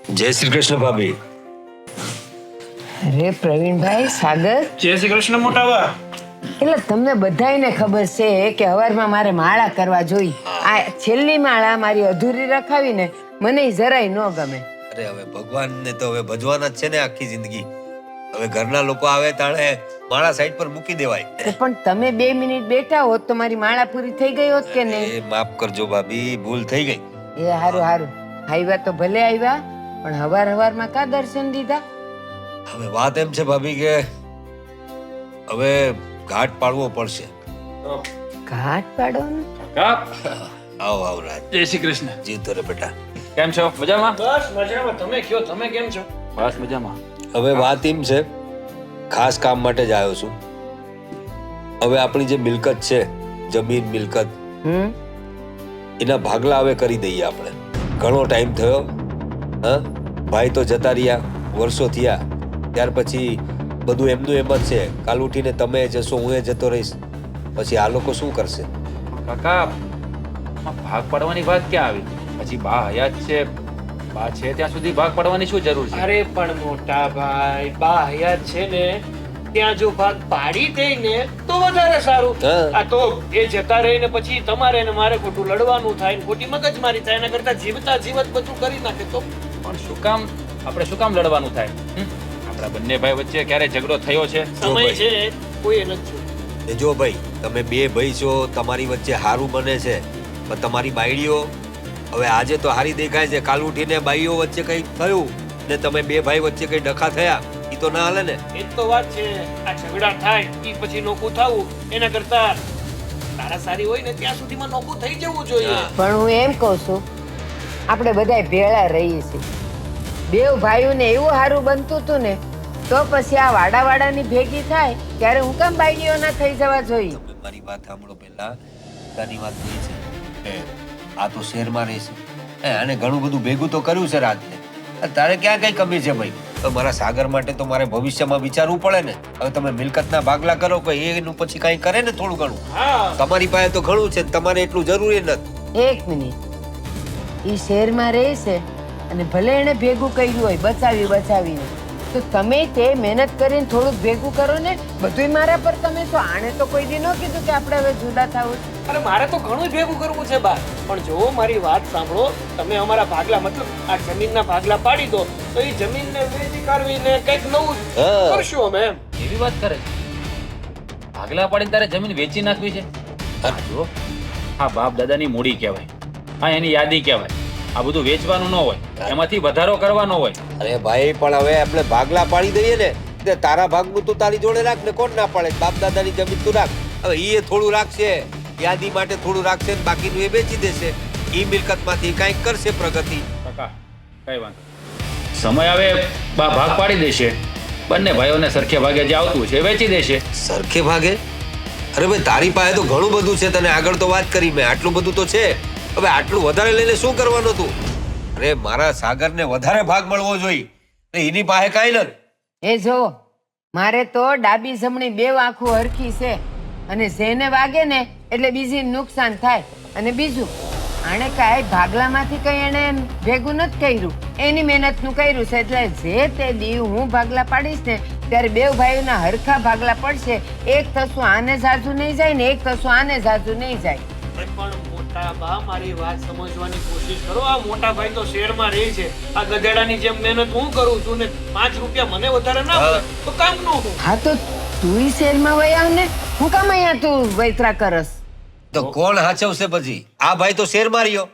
જય શ્રી કૃષ્ણ ભાભી. અરે પ્રવીણભાઈ, સાગર, જય શ્રી કૃષ્ણ મોટા બા. એટલે તમને બધાયને ખબર છે કે હવારમાં મારે માળા કરવા જોઈ. આ છેલ્લી માળા મારી અધૂરી રખાવીને મને જરાય ન ગમે. અરે હવે ભગવાનને તો હવે ભજવાના જ છે ને આખી જિંદગી. હવે ઘરના લોકો આવે તાણે માળા સાઈડ પર મૂકી દેવાય. તો પણ તમે 2 મિનિટ બેઠા હોત તો મારી માળા પૂરી થઈ ગઈ હોત કે નહીં? એ માફ કરજો ભાભી, ભૂલ થઈ ગઈ. એ હારું હારું, આવ્યા તો ભલે આવ્યા, પણ હવારમાં કા દર્શન દીધા? હવે વાત એમ છે ભાભી કે હવે ઘાટ પાડવો પડશે. ઘાટ પાડવાનું? આવો આવો રાજ. જય શ્રી કૃષ્ણ. જીવતો રે બેટા. કેમ છો? મજામાં? બસ મજામાં. તમે કયો, તમે કેમ છો? બસ મજામાં. હવે વાત એમ છે, ખાસ કામ માટે જ આવ્યો છું. હવે આપણી જે મિલકત છે, જમીન મિલકત, એના ભાગલા હવે કરી દઈએ આપણે. ઘણો ટાઈમ થયો. હા, ભાઈ તો જતા રહ્યા, વર્ષો થયા. ત્યાર પછી બધું એમનું એમ જ છે. કાલ ઉઠીને તમે જશો, હું જતો રહીશ, પછી આ લોકો શું કરશે? કાકા આમાં ભાગ પાડવાની વાત ક્યાં આવી? પછી બા હયાત છે, બા છે ત્યાં સુધી ભાગ પાડવાની શું જરૂર છે? અરે પણ મોટા ભાઈ, બા હયાત છે ને ત્યાં જો ભાગ પાડી દે ને તો વધારે સારું. હા. આ તો એ જતા રહી ને પછી તમારે ને મારે ખોટું લડવાનું થાય ને ખોટી મગજમારી થાય. એના કરતા જીવતા જીવત બધું કરી નાખે તો. પણ શું કામ આપણે શું કામ લડવાનું થાય? આપણા બંને ભાઈ વચ્ચે ક્યારે ઝઘડો થયો છે? સમય છે કોઈ નથી. એ જો ભાઈ, તમે બે ભાઈ છો, તમારી વચ્ચે હારું બને છે, પણ તમારી બાયડીઓ હવે આજે તો હારી દેખાય છે, કાલ ઉઠીને બાઈઓ વચ્ચે કઈ થયું ને તમે બે ભાઈ વચ્ચે કઈ ડખા થયા, ઈ તો ના હાલે ને. એ જ તો વાત છે. આ ઝઘડા થાય ઈ પછી નોખું થવું એના કરતા તારા સારી હોય ને ત્યાં સુધીમાં નોખું થઈ જવું જોઈએ. પણ હું એમ કહું છું, આપણે બધાય ભેળા રહીએ છીએ. બેવ ભાઈઓને એવું સારું બનતું હતું ને, તો પછી આ વાડાની ભેગી થાય ત્યારે હું કેમ બાઈડીઓના થઈ જવા જોઈએ? તમે મારી વાત સાંભળો. પહેલા તાની વાત એ છે કે આ તો શહેરમાં રહેશે, આને ઘણું બધું ભેગું તો કર્યું છે રાતને. તારે ક્યાં કઈ કમી છે ભાઈ? તો મારા સાગર માટે તો મારે ભવિષ્યમાં વિચારવું પડે ને. હવે તમે મિલકતના ભાગલા કરો કે એનું પછી કઈ કરે ને થોડું ઘણું. તમારી પાસે તો ઘણું છે, તમારે એટલું જરૂરી નથી. 1 મિનિટ, ઈ શહેરમાં રહે છે અને ભલે એને ભેગું કર્યું હોય બચાવીને, તો તમે તે મહેનત કરીને થોડુંક ભેગું કરો ને. બધુંય મારા પર તમે તો આણે તો કોઈ દી ન કીધું કે આપણે હવે જુદા થવું. અરે મારે તો ઘણું ભેગું કરવું છે બા, પણ જો મારી વાત સાંભળો. તમે અમારા ભાગલા મતલબ આ જમીનના ભાગલા પાડી દો તો એ જમીનને વેચી કાઢવીને કંઈક નવું કરશું અમે એમ. એવી વાત કરે છે? ભાગલા પાડીને તારે જમીન વેચી નાખવી છે? જો આ બાપ દાદાની મૂડી કહેવાય, આ એની યાદી કહેવાય. આ બધું વેચવાનું ન હોય, એમાંથી વધારો કરવાનો હોય. અરે ભાઈ, પણ હવે આપણે ભાગલા પાડી દઈએ ને, તે તારા ભાગનું તું તારી જોડે રાખ ને, કોણ ના પાડે? બાપ દાદાની જમીન તું રાખ. હવે એ થોડું રાખશે, યાદી માટે થોડું રાખશે, બાકીનું એ વેચી દેશે. ઈ મિલકતમાંથી કંઈક કરશે પ્રગતિ. કાકા કઈ વાંધો, સમય આવે બા ભાગ પાડી દેશે. બંને ભાઈઓને સરખે ભાગે જે આવતું છે એ વેચી દેશે. સરખે ભાગે? અરે ભાઈ, તારી પાસે તો ઘણું બધું છે, તને આગળ તો વાત કરી મેં, આટલું બધું તો છે. હવે આટલું વધારે લઈને શું કરવાનું તું? અરે મારા સાગરને વધારે ભાગ મળવો જોઈએ, એની પાસે કાંઈ નથી. એ જો, મારે તો ડાબી જમણી બેવ આંખો હરખી છે, અને જેને વાગે ને એટલે બીજીને નુકસાન થાય. અને બીજું, આણે કાંઈ ભાગલામાંથી કઈ એને ભેગું નથી કર્યું, એની મહેનતનું કર્યું છે. એટલે જે તે દી હું ભાગલા પાડીશ ને ત્યારે બેવ ભાઈઓના હરખા ભાગલા પડશે. એક થશું આને જાજુ નહીં જાય ને એક થશું આને જાજુ નહીં જાય. પણ મોટા બા, મારી વાત સમજવાની કોશિશ કરો. આ મોટા ભાઈ તો શહેરમાં રહે છે, આ ગધેડાની જેમ મહેનત હું કરું છું ને 5 રૂપિયા મને વધારે ના મળે તો કામનું હું. હા તો તું શહેરમાં વહી આવ ને, હું કામ અહીંયા તું વૈતરા કરસ? તો કોણ હાચવશે પછી? આ ભાઈ તો શેરમાં રહ્યો,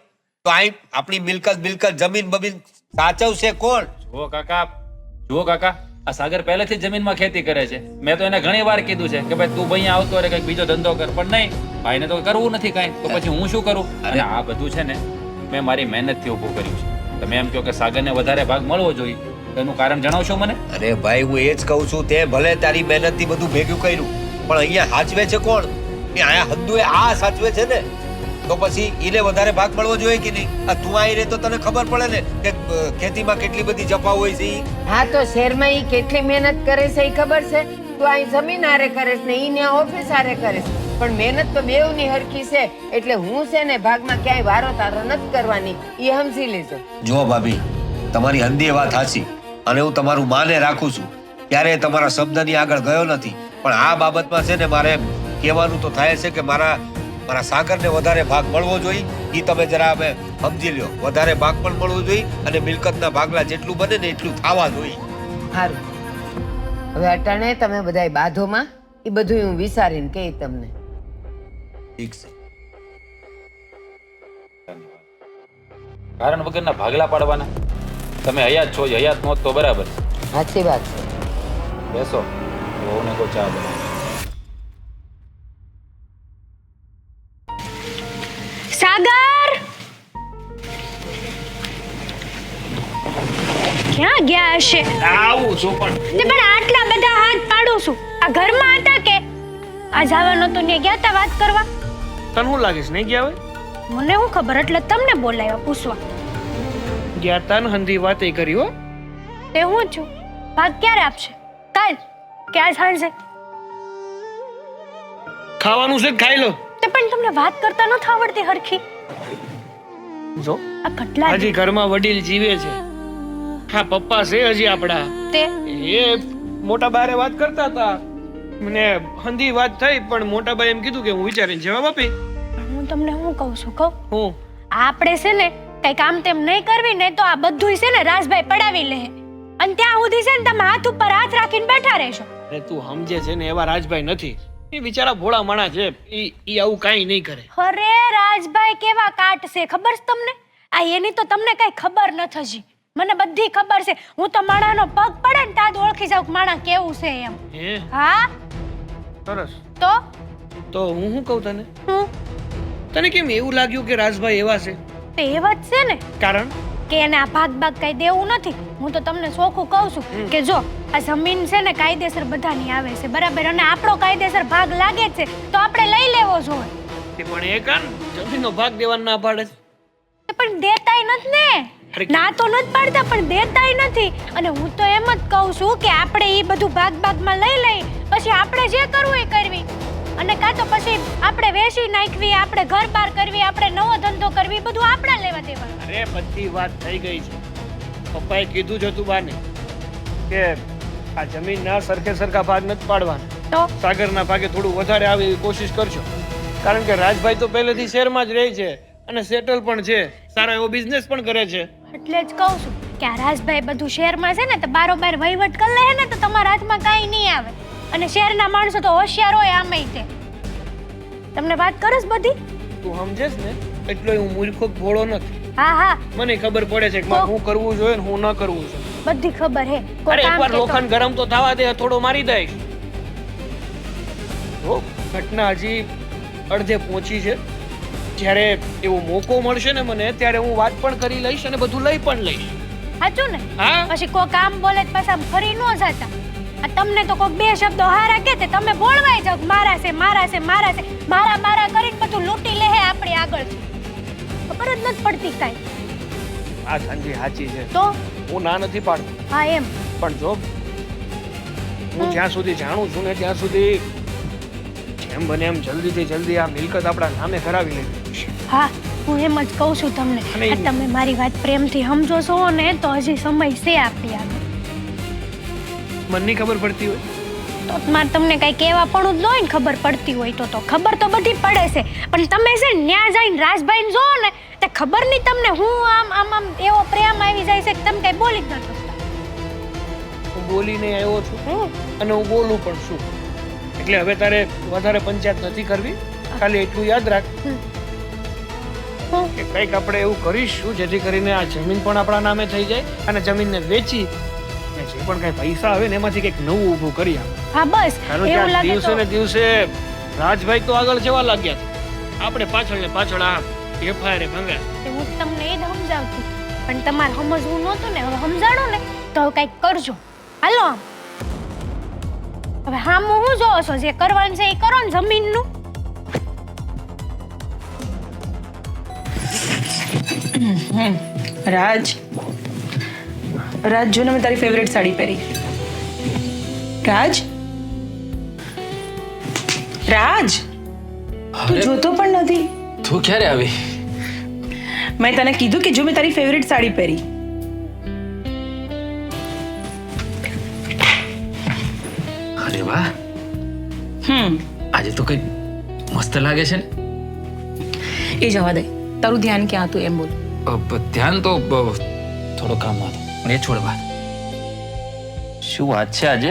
તો આપણી મિલકત જમીન બમીન સાચવશે કોણ? જુઓ કાકા, આ સાગર પહેલેથી જ જમીનમાં ખેતી કરે છે. મેં તો એને ઘણી વાર કીધું છે કે ભાઈ તું અહીંયા આવતો રહે, કંઈક બીજો ધંધો કર, પણ નહીં, ભાઈને તો કરવું નથી કાંઈ, તો પછી હું શું કરું? અને આ બધું છે ને મેં મારી મહેનતથી ઊભું કર્યું છે. તમે એમ કહો કે સાગરને વધારે ભાગ મળવો જોઈએ, એનું કારણ જણાવશો મને? અરે ભાઈ, હું એ જ કહું છું, તે ભલે તારી મહેનતથી બધું ભેગું કર્યું, પણ અહીંયા સાચવે છે કોણ? અહીંયા હદ્દુએ આ સાચવે છે ને, તો પછી એને વધારે ભાગ મળવો જોઈએ કે નહીં? તું અહીં રહે તો તને ખબર પડે ને કે ખેતીમાં કેટલી બધી જફા હોય છે. હા તો શહેરમાં ઈ કેટલી મહેનત કરે છે ઈ ખબર છે? તું અહીં જમીન હારે કરે છે ને ઈ ને ઓફિસ હારે કરે છે, પણ મહેનત તો બેવની હરખી છે. એટલે હું છે ને ભાગમાં ક્યાંય વારો તારો નથી કરવાની, ઈ સમજી લેજો. જો ભાભી, તમારી હંધી વાત સાચી અને હું તમારું માને રાખું છું, ક્યારેય તમારા શબ્દની આગળ ગયો નથી. પણ આ બાબતમાં છે ને મારે કહેવાનું તો થાય છે કે મારા સાગરને વધારે ભાગ મળવો જોઈએ. એ તમે જરા હવે સમજી લ્યો. વધારે ભાગ પણ મળવો જોઈએ અને મિલકતના ભાગલા જેટલું બને ને એટલું થવા જોઈએ. સારું, હવે અટાણે તમે બધાય બાધોમાં એ બધું હું વિચારીને કહી તમને. ઠીક છે. કારણ વગરના ભાગલા પાડવાના. તમે હયાત છો, હયાત નહોત તો બરાબર. સાચી વાત છે. બેસો, વહુને કો ચા બનાવો. સાગર ક્યાં ગયા હશે? આવું છું પણ આટલા બધા હાથ પાડું છું. આ ઘરમાં હતા કે આ જવાનું તો ને ગયા તા વાત કરવા? તને શું લાગે છે નહીં ગયા હોય? મને શું ખબર, એટલે તમને બોલાવ્યા પૂછવા. ગયા તા ને હંધી વાતે કરી હો. તે હું છું. ભાગ ક્યારે આપશે? કાલ કે આજ સાંજે? ખાવાનું છે ખાઈ લો. તે પણ તમને વાત કરતા નથી આવડતી હરખી. જો આ કેટલા હજી ઘરમાં વડીલ જીવે છે. હા, પપ્પા છે હજી આપડા. તે એ મોટા બારે વાત કરતા હતા, મને હંધી વાત થઈ, પણ મોટા બાઈ એમ કીધું કે હું વિચારીને જવાબ આપી. હું તમને શું કહું છું કહું? હું આપણે છે ને કઈ કામ તેમ નહીં કરવી ને તો આ બધુંય છે ને રાજભાઈ પડાવી લે, અને ત્યાં સુધી છે ને તમે હાથ ઉપર હાથ રાખીને બેઠા રહેશો. અરે તું સમજે છે ને, એવા રાજભાઈ નથી. એ બિચારા ભોળા માણસ છે. ઈ આવું કાંઈ નહીં કરે. અરે રાજભાઈ કેવા કાટ છે ખબર છે તમને? આ એની તો તમને કઈ ખબર નથી હજી. મને બધી ખબર છે. હું તો માણાનો પગ પડે ને ત્યાં જ ઓળખી જાઉં કે માણા કેવું છે એમ. હે હા સરસ. તો હું શું કહું તને, હું તને કેમ એવું લાગ્યું કે રાજભાઈ એવા છે? તે એવા જ છે ને કારણ કે એને આ ભાગ ભાગ કઈ દેવું નથી. હું તો તમને ચોખ્ખું કહું છું કે જો આ જમીન છે ને કાયદેસર બધાની આવે છે, બરાબર, અને આપણો કાયદેસર ભાગ લાગે છે તો આપણે લઈ લેવો જોઈએ. પણ એ કાન જમીનનો ભાગ દેવાનો ના પાડે છે. પણ દેતાય નથી ને. ના તો નથી પાડતા, પણ દેતાય નથી. અને હું તો એમ જ કહું છું કે આપણે ઈ બધું ભાગ ભાગમાં લઈ લઈ, પછી આપણે જે કરવું એ કરવી, અને કાં તો પછી આપણે વેચી નાખવી, આપણે ઘર બાર કરવી, આપણે નવો ધંધો કરવી, બધું આપણા લેવા દેવાનું. અરે બધી વાત થઈ ગઈ છે. પપ્પાએ કીધું જ હતું બાને કે આ જમીનના સરખે સરખા ભાગ નથી પાડવાના. તો સાગરના ભાગે થોડું વધારે આવે એવી કોશિશ કરજો. કારણ કે રાજભાઈ તો પહેલેથી શહેરમાં જ રહે છે અને સેટલ પણ છે, સારો એવો બિઝનેસ પણ કરે છે. એટલે જ કહું છું કે આ રાજભાઈ બધું શહેરમાં છે ને તો બારોબાર વહીવટ કરી લે ને તો તમારા હાથમાં કાંઈ નહીં આવે. અને શહેરના માણસો તો હોશિયાર હોય આમેય તે. તમને વાત કરસ બધી? તું સમજેસ ને એટલો હું મૂર્ખો ભોળો નથી. હા હા મને ખબર પડે છે કે મારે શું કરવું જોઈએ ને શું ન કરવું જોઈએ. બધી ખબર હે. અરે એકવાર લોખંડ ગરમ તો થવા દે, થોડો મારી દઈશ. જો ઘટના હજી અડધે પહોંચી છે. જ્યારે એવો મોકો મળશે ને મને, ત્યારે હું વાત પણ કરી લઈશ અને બધું લઈ પણ લઈશ. સાચું ને? હા. પછી કોઈ કામ બોલે પાછા ફરી ન જતા. આ તમને તો કોઈ બે શબ્દો હારા કે તે તમે બોલવાય જાવ મારા છે મારા છે મારા છે, મારા મારા કરીને બધું લૂંટી લે હે આપણી આગળ. ખબર જ નથી પડતી કાંઈ. આ સંજી સાચી છે. તો હું ના નથી પાડતો, હા એમ. પણ જો હું જ્યાં સુધી જાણું છું ને ત્યાં સુધી જેમ બને એમ જલ્દીથી જલ્દી આ મિલકત આપણા નામે કરાવી લેવી. હા, હું એમ જ કહું છું તમને. અને આ તમે મારી વાત પ્રેમથી સમજો છો ને તો હજી સમય છે આપણી આગળ. મનની ખબર પડતી હોય તો મારે તમને કઈ કહેવા પણ જ ન હોય ને, ખબર પડતી હોય તો ખબર તો બધી પડે છે. પણ તમે છે ને ન્યા જઈને રાજભાઈને જોવો ને તે ખબર નહીં તમને હું આમ આમ આમ એવો પ્રેમ આવી જાય છે કે તમે કઈ બોલી જ ન શકતા. હું બોલીને આવ્યો છું અને હું બોલું પણ છું. એટલે હવે તારે વધારે પંચાયત નથી કરવી. ખાલી એટલું યાદ રાખ કે કંઈક આપણે એવું કરીશું જેથી કરીને આ જમીન પણ આપણા નામે થઈ જાય અને જમીનને વેચી ને જે પણ કઈ પૈસા આવે ને એમાંથી કંઈક નવું ઊભું કરી આપ. હા બસ કારણ કે એવું આ લાગે દિવસે તો ને દિવસે રાજભાઈ તો આગળ જવા લાગ્યા છે. આપણે પાછળ ને પાછળ આ એફઆઈઆર ભંગાય. હું તમને એ જ સમજાવતી, પણ તમારે સમજવું નહોતું ને. હવે સમજાણો ને તો કંઈક કરજો. હાલો આમ હવે હામ હું જોવો છો, જે કરવાનું છે એ કરો ને જમીનનું. રાજ, જો ને મેં તારી ફેવરેટ સાડી પહેરી. રાજ, તું જોતો પણ નથી. તું ક્યારે આવી? મેં તને કીધું કે જો મેં તારી ફેવરેટ સાડી પહેરી. વાહ, આજે તો કઈ મસ્ત લાગે છે ને. એ જવા દે, તારું ધ્યાન ક્યાં હતું એમ બોલ. ધ્યાન તો થોડો કામમાં હતો, પણ એ છોડ વાત. શું વાત છે આજે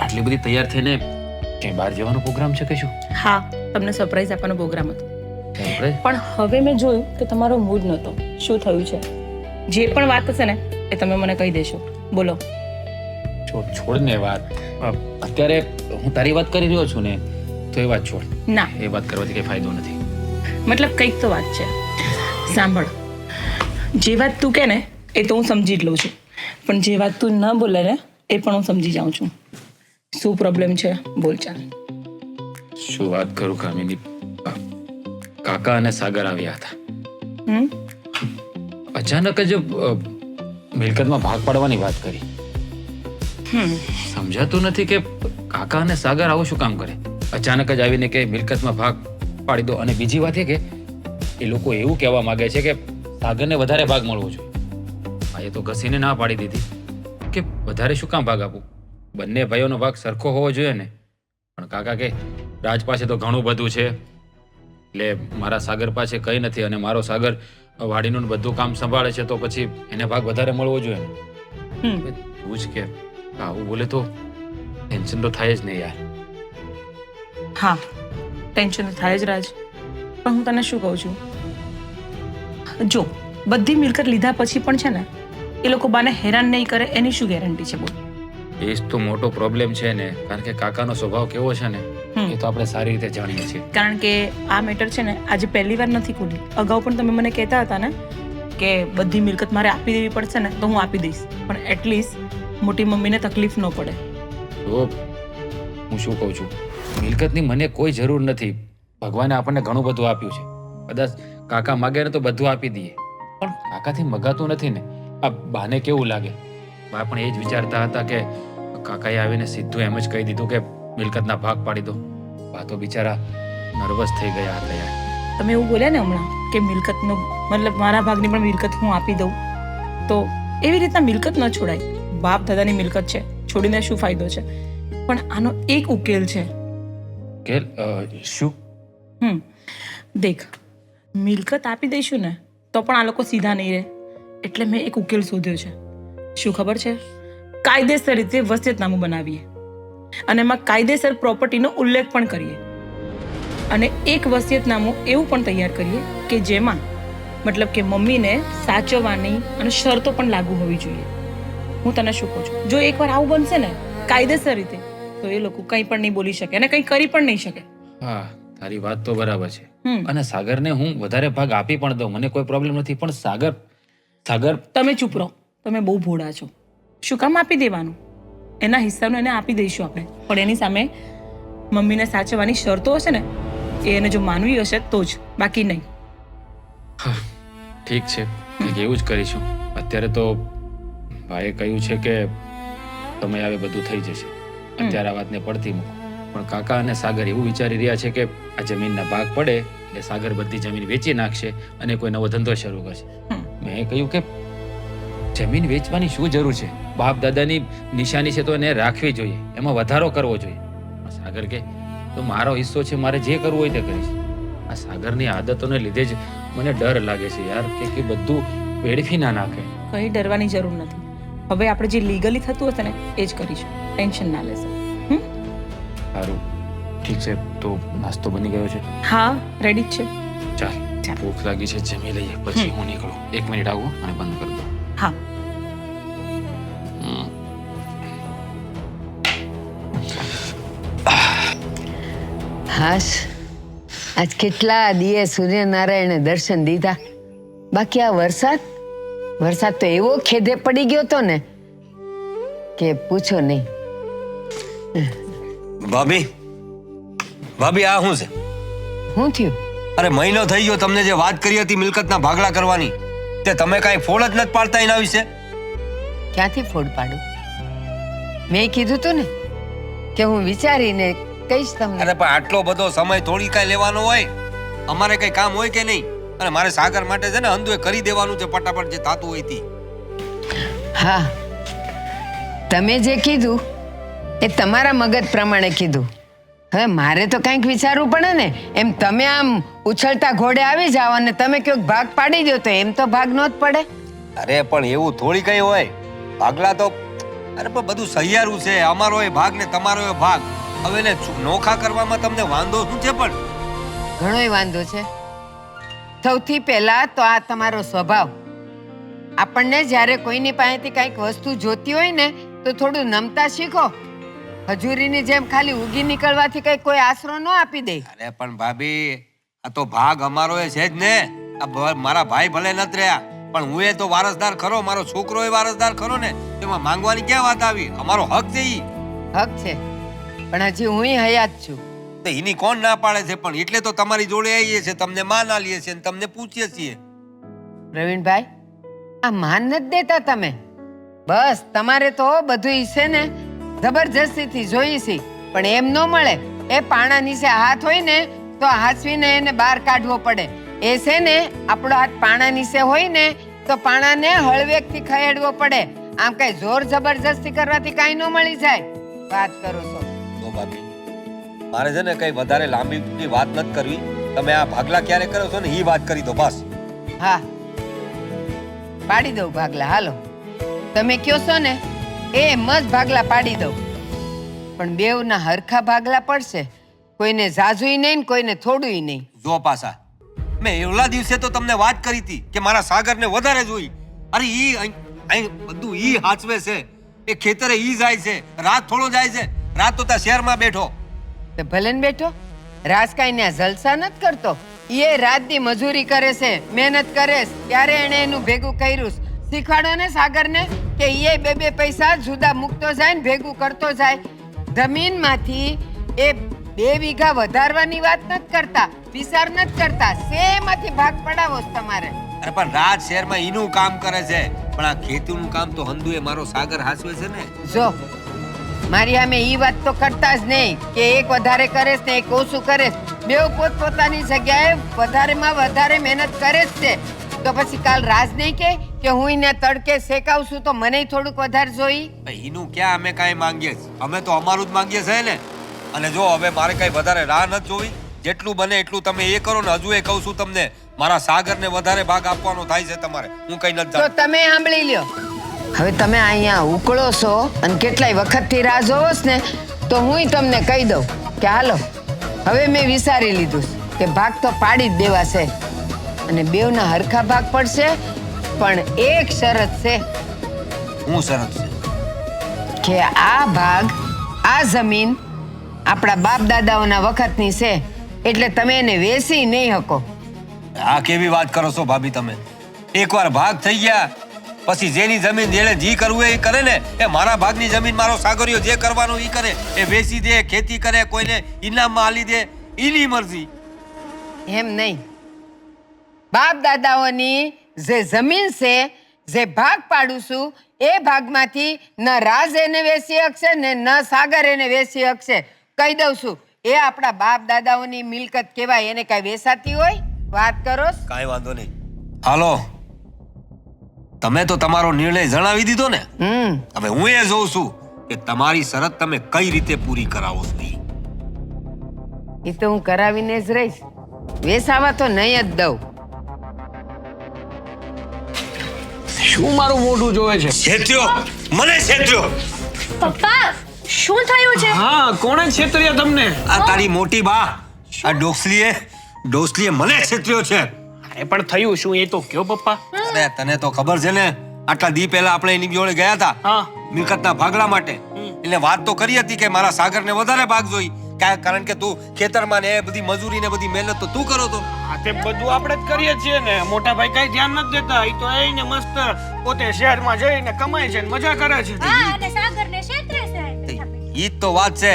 આટલી બધી તૈયાર થઈને ક્યાંય બહાર જવાનો પ્રોગ્રામ છે કે શું? હા, તમને સરપ્રાઈઝ આપવાનો પ્રોગ્રામ હતો, આપણે પણ હવે મેં જોયું કે તમારો મૂડ નહોતો. શું થયું છે? જે પણ વાત હશે ને એ તમે મને કહી દેશો. બોલો. છોડ ને વાત. અત્યારે હું તારી વાત કરી રહ્યો છું ને, તો એ વાત છોડ. ના, એ વાત કરવાથી કઈ ફાયદો નથી. મતલબ કંઈક તો વાત છે. સાંભળ, જે વાત તું કે ને એ તો હું સમજી જ લઉં છું, પણ જે વાત તું ન બોલે ને એ પણ હું સમજી જાઉં છું. શું પ્રોબ્લેમ છે બોલ. ચાલ. શું વાત કરું કામિની, કાકા અને સાગર આવ્યા હતા. અચાનક જ મિલકતમાં ભાગ પાડવાની વાત કરી. સમજાતું નથી કે કાકા અને સાગર આવું શું કામ કરે. અચાનક જ આવીને કે મિલકતમાં ભાગ પાડી દો. અને બીજી વાત એ કે એ લોકો એવું કહેવા માંગે છે કે સાગરને વધારે ભાગ મળવો જોઈએ. આ એ તો ઘસીને ના પાડી દીધી કે વધારે શું કામ ભાગ આપું, બંને ભાઈઓનો ભાગ સરખો હોવો જોઈએ ને. પણ કાકા કે રાજ પાસે તો ઘણું બધું છે, એટલે મારા સાગર પાસે કંઈ નથી, અને મારો સાગર વાડીનું બધું કામ સંભાળે છે, તો પછી એને ભાગ વધારે મળવો જોઈએ ને. તું જ કે આવું બોલે તો ટેન્શન તો થાય જ નહીં યાર. હા, ટેન્શન તો થાય જ રાજ, પણ હું તને શું કહું છું, જો બધી મિલકત લીધા પછી પણ છે ને એ લોકો બાને હેરાન નહીં કરે એની શું ગેરંટી છે બોલ. એ જ તો મોટો પ્રોબ્લેમ છે ને, કારણ કે કાકાનો સ્વભાવ કેવો છે ને એ તો આપણે સારી રીતે જાણીએ છીએ. કારણ કે આ મેટર છે ને આજે પહેલી વાર નથી ખુલી. અગાઉ પણ તમે મને કહેતા હતા ને કે બધી મિલકત મારે આપી દેવી પડશે ને તો હું આપી દઈશ, પણ એટલીસ્ટ મોટી મમ્મીને તકલીફ ન પડે. તો હું શું કહું છું, મિલકતની મને કોઈ જરૂર નથી. ભગવાને આપણને ઘણું બધું આપ્યું છે. કદાચ કાકા માગે ને તો બધું આપી દઈએ, પણ કાકાથી મગાતું નથી ને. આ બાને કેવું લાગે? બા પણ એ જ વિચારતા હતા કે કાકાએ આવીને સીધું એમ જ કહી દીધું કે મિલકતના ભાગ પાડી દો. બા તો બિચારા નર્વસ થઈ ગયા હતા યાર. તમે એવું બોલ્યા ને હમણાં કે મિલકતનો મતલબ મારા ભાગની પણ મિલકત હું આપી દઉં, તો એવી રીતના મિલકત ન છોડાય. બાપ દાદાની મિલકત છે, છોડીને શું ફાયદો છે? પણ આનો એક ઉકેલ છે. કે શું? દેખ, મિલકત આપી દઈશું ને તો પણ આ લોકો સીધા નહીં રહે, એટલે મેં એક ઉકેલ શોધ્યો છે. શું ખબર છે? કાયદેસર રીતે વસિયતનામું બનાવીએ અને એમાં કાયદેસર પ્રોપર્ટીનો ઉલ્લેખ પણ કરીએ, અને એક વસિયતનામું એવું પણ તૈયાર કરીએ કે જેમાં મતલબ કે મમ્મીને સાચવવાની અને શરતો પણ લાગુ હોવી જોઈએ. હું તને શું કહું છું, જો એકવાર આવું બનશે ને કાયદેસર રીતે, તો એ લોકો કંઈ પણ નહીં બોલી શકે અને કંઈ કરી પણ નહીં શકે. હા, તારી વાત તો બરાબર છે. અને સાગરને હું વધારે ભાગ આપી પણ દઉં, મને કોઈ પ્રોબ્લેમ નથી, પણ સાગર તમે ચૂપ રહો, તમે બહુ ભોળા છો. શું કામ આપી દેવાનું? એના હિસ્સાનું એને આપી દઈશું આપણે, પણ એની સામે મમ્મીને સાચવવાની શરતો હશે ને એ એને જો માનવી હશે તો જ, બાકી નહીં. ઠીક છે, કંઈક એવું જ કરીશું. અત્યારે તો ભાઈએ કહ્યું છે કે સમય આવે બધું થઈ જશે, અત્યારે આ વાતને પડતી મૂકો. પણ કાકા અને સાગર એવું વિચારી રહ્યા છે કે આ જમીનના ભાગ પડે એટલે સાગર બધી જમીન વેચી નાખશે અને કોઈ નવો ધંધો શરૂ કરશે. મેં કહ્યું કે જમીન વેચવાની શું જરૂર છે? બાપ દાદાની નિશાની છે તો એને રાખવી જોઈએ, એમાં વધારો કરવો જોઈએ. સાગર કે તો મારો હિસ્સો છે, મારે જે કરવું હોય તે કરીશ. આ સાગરની આદતોને લીધે જ મને ડર લાગે છે યાર કે બધું વેડફી ના નાખે. કંઈ ડરવાની જરૂર નથી. હવે આપણે જે લીગલી થતું હશે ને એ જ કરીશું, ટેન્શન ના લેશો. સારું, ઠીક છે. તો નાસ્તો બની ગયો છે? હા, રેડી જ છે. ચાલ, ભૂખ લાગી છે, જમી લઈએ પછી હું નીકળું. 1 મિનિટ આવું અને બંધ કરી દો. હા. હાશ, આજ કેટલા દિયે સૂર્યનારાયણે દર્શન દીધા. બાકી આ વરસાદ તો એવો ખેદે પડી ગયો તો ને કે પૂછો નહીં. ભાભી આ શું છે? શું થયું? અરે મહિનો થઈ ગયો તમને જે વાત કરી હતી મિલકતના ભાગલા કરવાની, તે તમે કાંઈ ફોડ જ નથી પાડતા એના વિશે. ક્યાંથી ફોડ પાડું? મેં કીધું તું ને કે હું વિચારીને કહીશ તમને. અરે પણ આટલો બધો સમય થોડી કાંઈ લેવાનો હોય? અમારે કઈ કામ હોય કે નહીં? અને મારે સાગર માટે છે ને અંધુએ કરી દેવાનું છે ફટાફટ જે થતું હોય તે. હા, તમે જે કીધું એ તમારા મગજ પ્રમાણે કીધું. હવે મારે તો કંઈક વિચારવું પડે ને. એમ તમે આમ ઉછળતા ઘોડે આવી જાઓ અને તમે કયો ભાગ પાડી દો તો એમ તો ભાગ નો જ પડે. અરે પણ એવું થોડી કઈ હોય. ભાગલા તો અરે પણ બધું સહિયારું છે. અમારો એ ભાગ ને તમારો એ ભાગ. હવે ને નોખા કરવામાં તમને વાંધો શું છે? પણ ઘણોય વાંધો છે. સૌથી પહેલા તો આ તમારો સ્વભાવ. આપણને જ્યારે કોઈની પાસેથી કંઈક વસ્તુ જોતી હોય ને તો થોડું નમતા શીખો. હજુરીની જેમ ખાલી ઉગી નીકળવાથી કઈ કોઈ આશરો ન આપી દે. અરે પણ ભાભી આ તો ભાગ અમારો એ છે જ ને. આ મારા ભાઈ ભલે નથી રહ્યા પણ હું એ તો વારસદાર ખરો. મારો છોકરો એ વારસદાર ખરો ને. તેમાં માંગવાની ક્યાં વાત આવી? અમારો હક છે ઈ. હક છે પણ હજી હું હયાત છું. તો એની કોણ ના પાડે છે? પણ એટલે તો તમારી જોડે આવીએ છે, તમને માન આલીએ છે, તમને પૂછીએ છીએ. પ્રવીણભાઈ, આ માન નથી દેતા તમે. બસ તમારે તો બધું છે ને જબરજસ્તીથી જોઈએ છે પણ એમ ન મળે. એ પાણા નીચે હાથ હોય ને તો હાંસવીને એને બહાર કાઢવો પડે. એ છે ને આપણો હાથ પાણા નીચે હોય ને તો પાણાને હળવેકથી ખસેડવો પડે. આમ કઈ જોર જબરજસ્તી કરવાથી કાંઈ ન મળી જાય. વાત કરો છો તો ભાભી મારે છે ને કઈ વધારે લાંબી વાત નથી કરવી. તમે આ ભાગલા ક્યારે કરો છો ને એ વાત કરી દો બસ. હા, પાડી દઉં ભાગલા. હાલો, તમે કયો છો ને એમ જ ભાગલા પાડી દઉં. પણ બેવના હરખા ભાગલા પડશે. કોઈને ઝાઝુય નહીં ને કોઈને થોડુંય નહીં. જો પાછા મેં એવલા દિવસે તો તમને વાત કરી હતી કે મારા સાગરને વધારે જોઈ. અરે ઈ અહીં બધું ઈ હાચવે છે. એ ખેતરે ઈ જાય છે, રાત થોડો જાય છે. રાત તો ત્યાં શહેરમાં બેઠો. તો ભલે ને બેઠો. રાજ કાંઈ ને જલસા નથી કરતો. એ રાતની મજૂરી કરે છે, મહેનત કરે છે. ત્યારે એણે એનું ભેગું કર્યું. શીખવાડો ને સાગરને કે એ બે પૈસા જુદા મૂકતો જાય ને ભેગું કરતો જાય. જમીનમાંથી એ 2 વીઘા વધારવાની વાત નથી કરતા, વિચાર નથી કરતા. શેમાંથી ભાગ પડાવો છે તમારે? અરે પણ રાત શહેરમાં ઈનું કામ કરે છે પણ આ ખેતીનું કામ તો હંદુએ મારો સાગર હાચવે છે ને. જો મારી સામે ઈ વાત તો કરતા જ નહીં કે એક વધારે કરે છે ને એક ઓછું કરે છે. બેવ પોતપોતાની જગ્યાએ વધારેમાં વધારે મહેનત કરે જ છે. તો પછી કાલ રાજ નહીં કે હું એને તડકે શેકાવશું તો મને થોડુંક વધારે જોઈ. ઈનું ક્યાં અમે કાંઈ માંગીએ છીએ? અમે તો અમારું જ માંગીએ છીએ ને. અને જો હવે મારે કઈ વધારે રાહ નથી જોવી. જેટલું બને એટલું તમે એ કરો ને. હજુ એ કહું છું તમને, મારા સાગરને વધારે ભાગ આપવાનો થાય છે તમારે. હું કઈ નથી તો તમે સાંભળી લ્યો. હવે તમે અહીંયા ઉકળો છો અને કેટલાય વખતથી રાહ જોવો છો ને તો હું તમને કહી દઉં કે હાલો હવે મેં વિચારી લીધું કે ભાગ તો પાડી જ દેવા છે અને બેવના હરખા ભાગ પડશે. પણ એક શરત છે. હું શરત છે કે આ ભાગ, આ જમીન આપણા બાપ દાદાઓના વખતની છે એટલે તમે એને વેચી નહીં શકો. આ કેવી વાત કરો છો ભાભી તમે? એકવાર ભાગ થઈ ગયા પછી જેની જમીન જેને જી કરવું એ કરે ને. એ મારા ભાગની જમીન મારો સાગરિયો જે કરવાનું ઈ કરે. એ વેચી દે, ખેતી કરે, કોઈને ઇનામમાં આલી દે, ઈની મરજી. એમ નહીં. બાપ દાદાઓની જે જમીન છે, જે ભાગ પાડું છું એ ભાગમાંથી ન રાજ એને વેચી શકશે ને ન સાગર એને વેચી શકશે. કહી દઉં છું, એ આપણા બાપ દાદાઓની મિલકત કહેવાય. એને કઈ વેચાતી હોય? વાત કરો. કાંઈ વાંધો નહીં. હાલો, તમે તો તમારો નિર્ણય જણાવી દીધો ને. હવે હું એ જોઉં છું કે તમારી શરત તમે કઈ રીતે પૂરી કરાવો છો. એ તો હું કરાવીને જ રહીશ. વેસાવા તો નહીં જ દઉં. શું મારું મોઢું જોવે છે? છેત્યો, મને છેત્યો. પપ્પા શું થયું છે? હા, કોણે છેતર્યા તમને? આ તારી મોટી બા આ ડોસલીએ મને છેત્યો છે. અરે પણ થયું શું એ તો કયો પપ્પા. અરે તને તો ખબર છે ને, આટલા દી પહેલા આપણે એની જોડે ગયા હતા હા, મિલકતના ભાગલા માટે. એટલે વાત તો કરી હતી કે મારા સાગરને વધારે ભાગ જોઈ. કારણ કે તું ખેતરમાં ને એ બધી મજૂરી ને બધી મહેનત તો તું કરો તો. આ તે બધું આપણે જ કરીએ છીએ ને. મોટા ભાઈ કઈ ધ્યાન નથી દેતા. એ તો એને મસ્ત પોતે શહેરમાં જઈને કમાય છે ને મજા કરે છે. હા, અને સાગરને છેતરે છે. ઈ જ તો વાત છે.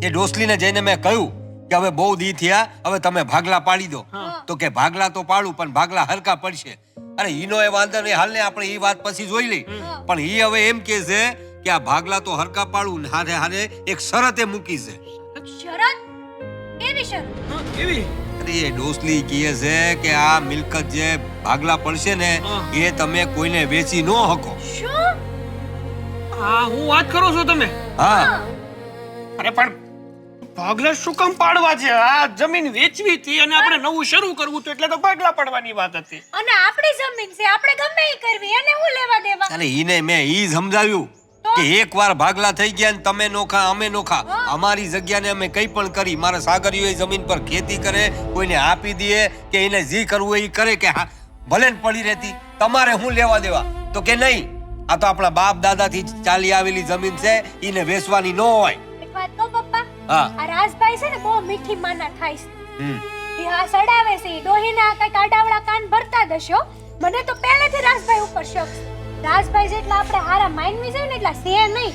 એ ડોસલીને જઈને મેં કહ્યું કે હવે બહુ દી થયા, હવે તમે ભાગલા પાડી દો. તો કે ભાગલા તો પાડું પણ ભાગલા હરકા પડશે. અરે ઈનો એ વાંધો નહીં, હાલ ને આપણે ઈ વાત પછી જોઈ લઈ. પણ ઈ હવે એમ કે છે કે આ ભાગલા તો હરકા પાડું ને હારે હારે એક શરતે મૂકી છે. શરત? કેવી શરત? કેવી? અરે એ ડોસલી કહે છે કે આ મિલકત જે ભાગલા પડશે ને એ તમે કોઈને વેચી ન શકો. શું? હા, હું વાત કરો છો તમે? હા, અરે પણ ભાગલા શું કામ પાડવા છે? આ જમીન વેચવી હતી અને આપણે નવું શરૂ કરવું હતું એટલે તો ભાગલા પાડવાની વાત હતી. અને આપણી જમીન છે, આપણે ગમે એ કરવી, એને હું લેવા દેવા? અરે ઈને મેં ઈ સમજાવ્યું કે એકવાર ભાગલા થઈ ગયા ને તમે નોખા અમે નોખા. અમારી જગ્યાને અમે કંઈ પણ કરી. મારા સાગરીઓ જમીન પર ખેતી કરે, કોઈને આપી દે કે એને જે કરવું હોય એ કરે કે હા ભલે ને પડી રહેતી, તમારે હું લેવા દેવા? તો કે નહીં, આ તો આપણા બાપ દાદાથી ચાલી આવેલી જમીન છે, ઈને વેચવાની ન હોય. એક વાત કહું પપ્પા, હા. આ રાજભાઈ છે ને બહુ મીઠી માના થાય છે. હમ. ઈ હા સડાવે છે, ઈ ડોહીના કઈક આડાવડા કાન ભરતા દશો. મને તો પહેલેથી રાજભાઈ ઉપર શક છે. રાજભાઈ જેટલા આપણે હારા માનવી છે ને એટલા છે નહીં.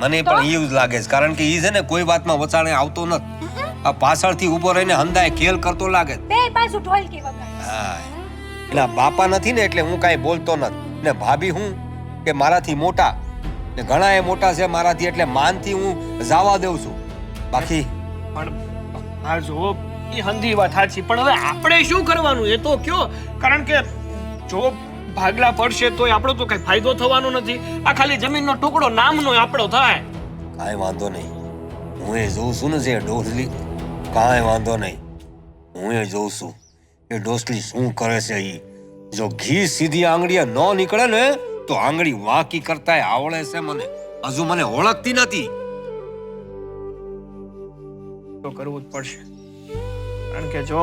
મને પણ એવું જ લાગે છે, કારણ કે ઈ છે ને કોઈ વાતમાં વચાણે આવતો નથી. આ પાછળથી ઊભો રહીને હંધાય ખેલ કરતો લાગે છે. બે બાજુ ઢોલકી વગાડે. હા, એના બાપા નથી ને એટલે હું કાંઈ બોલતો નથી. ને ભાભી હું કે મારાથી મોટા ને ઘણા એ મોટા છે મારાથી, એટલે માનથી હું જવા દઉં છું. બાકી પણ આ જો એ હંધી વાત સાચી, પણ હવે આપણે શું કરવાનું એ તો કયો. કારણ કે જો ભાગલા પડશે તોય આપણો તો કઈ ફાયદો થવાનો નથી. આ ખાલી જમીનનો ટુકડો નામનો આપણો થાય. કાંઈ વાંધો નહીં, હું એ જોઉં છું ને જે ડોસલી. કાંઈ વાંધો નહીં, હું એ જોઉં છું એ ડોસલી શું કરે છે. ઈ જો ઘી સીધી આંગળીએ ન નીકળે ને તો આંગળી વાંકી કરતાય આવડે છે મને. હજુ મને ઓળખતી નથી. તો કરવું જ પડશે, કારણ કે જો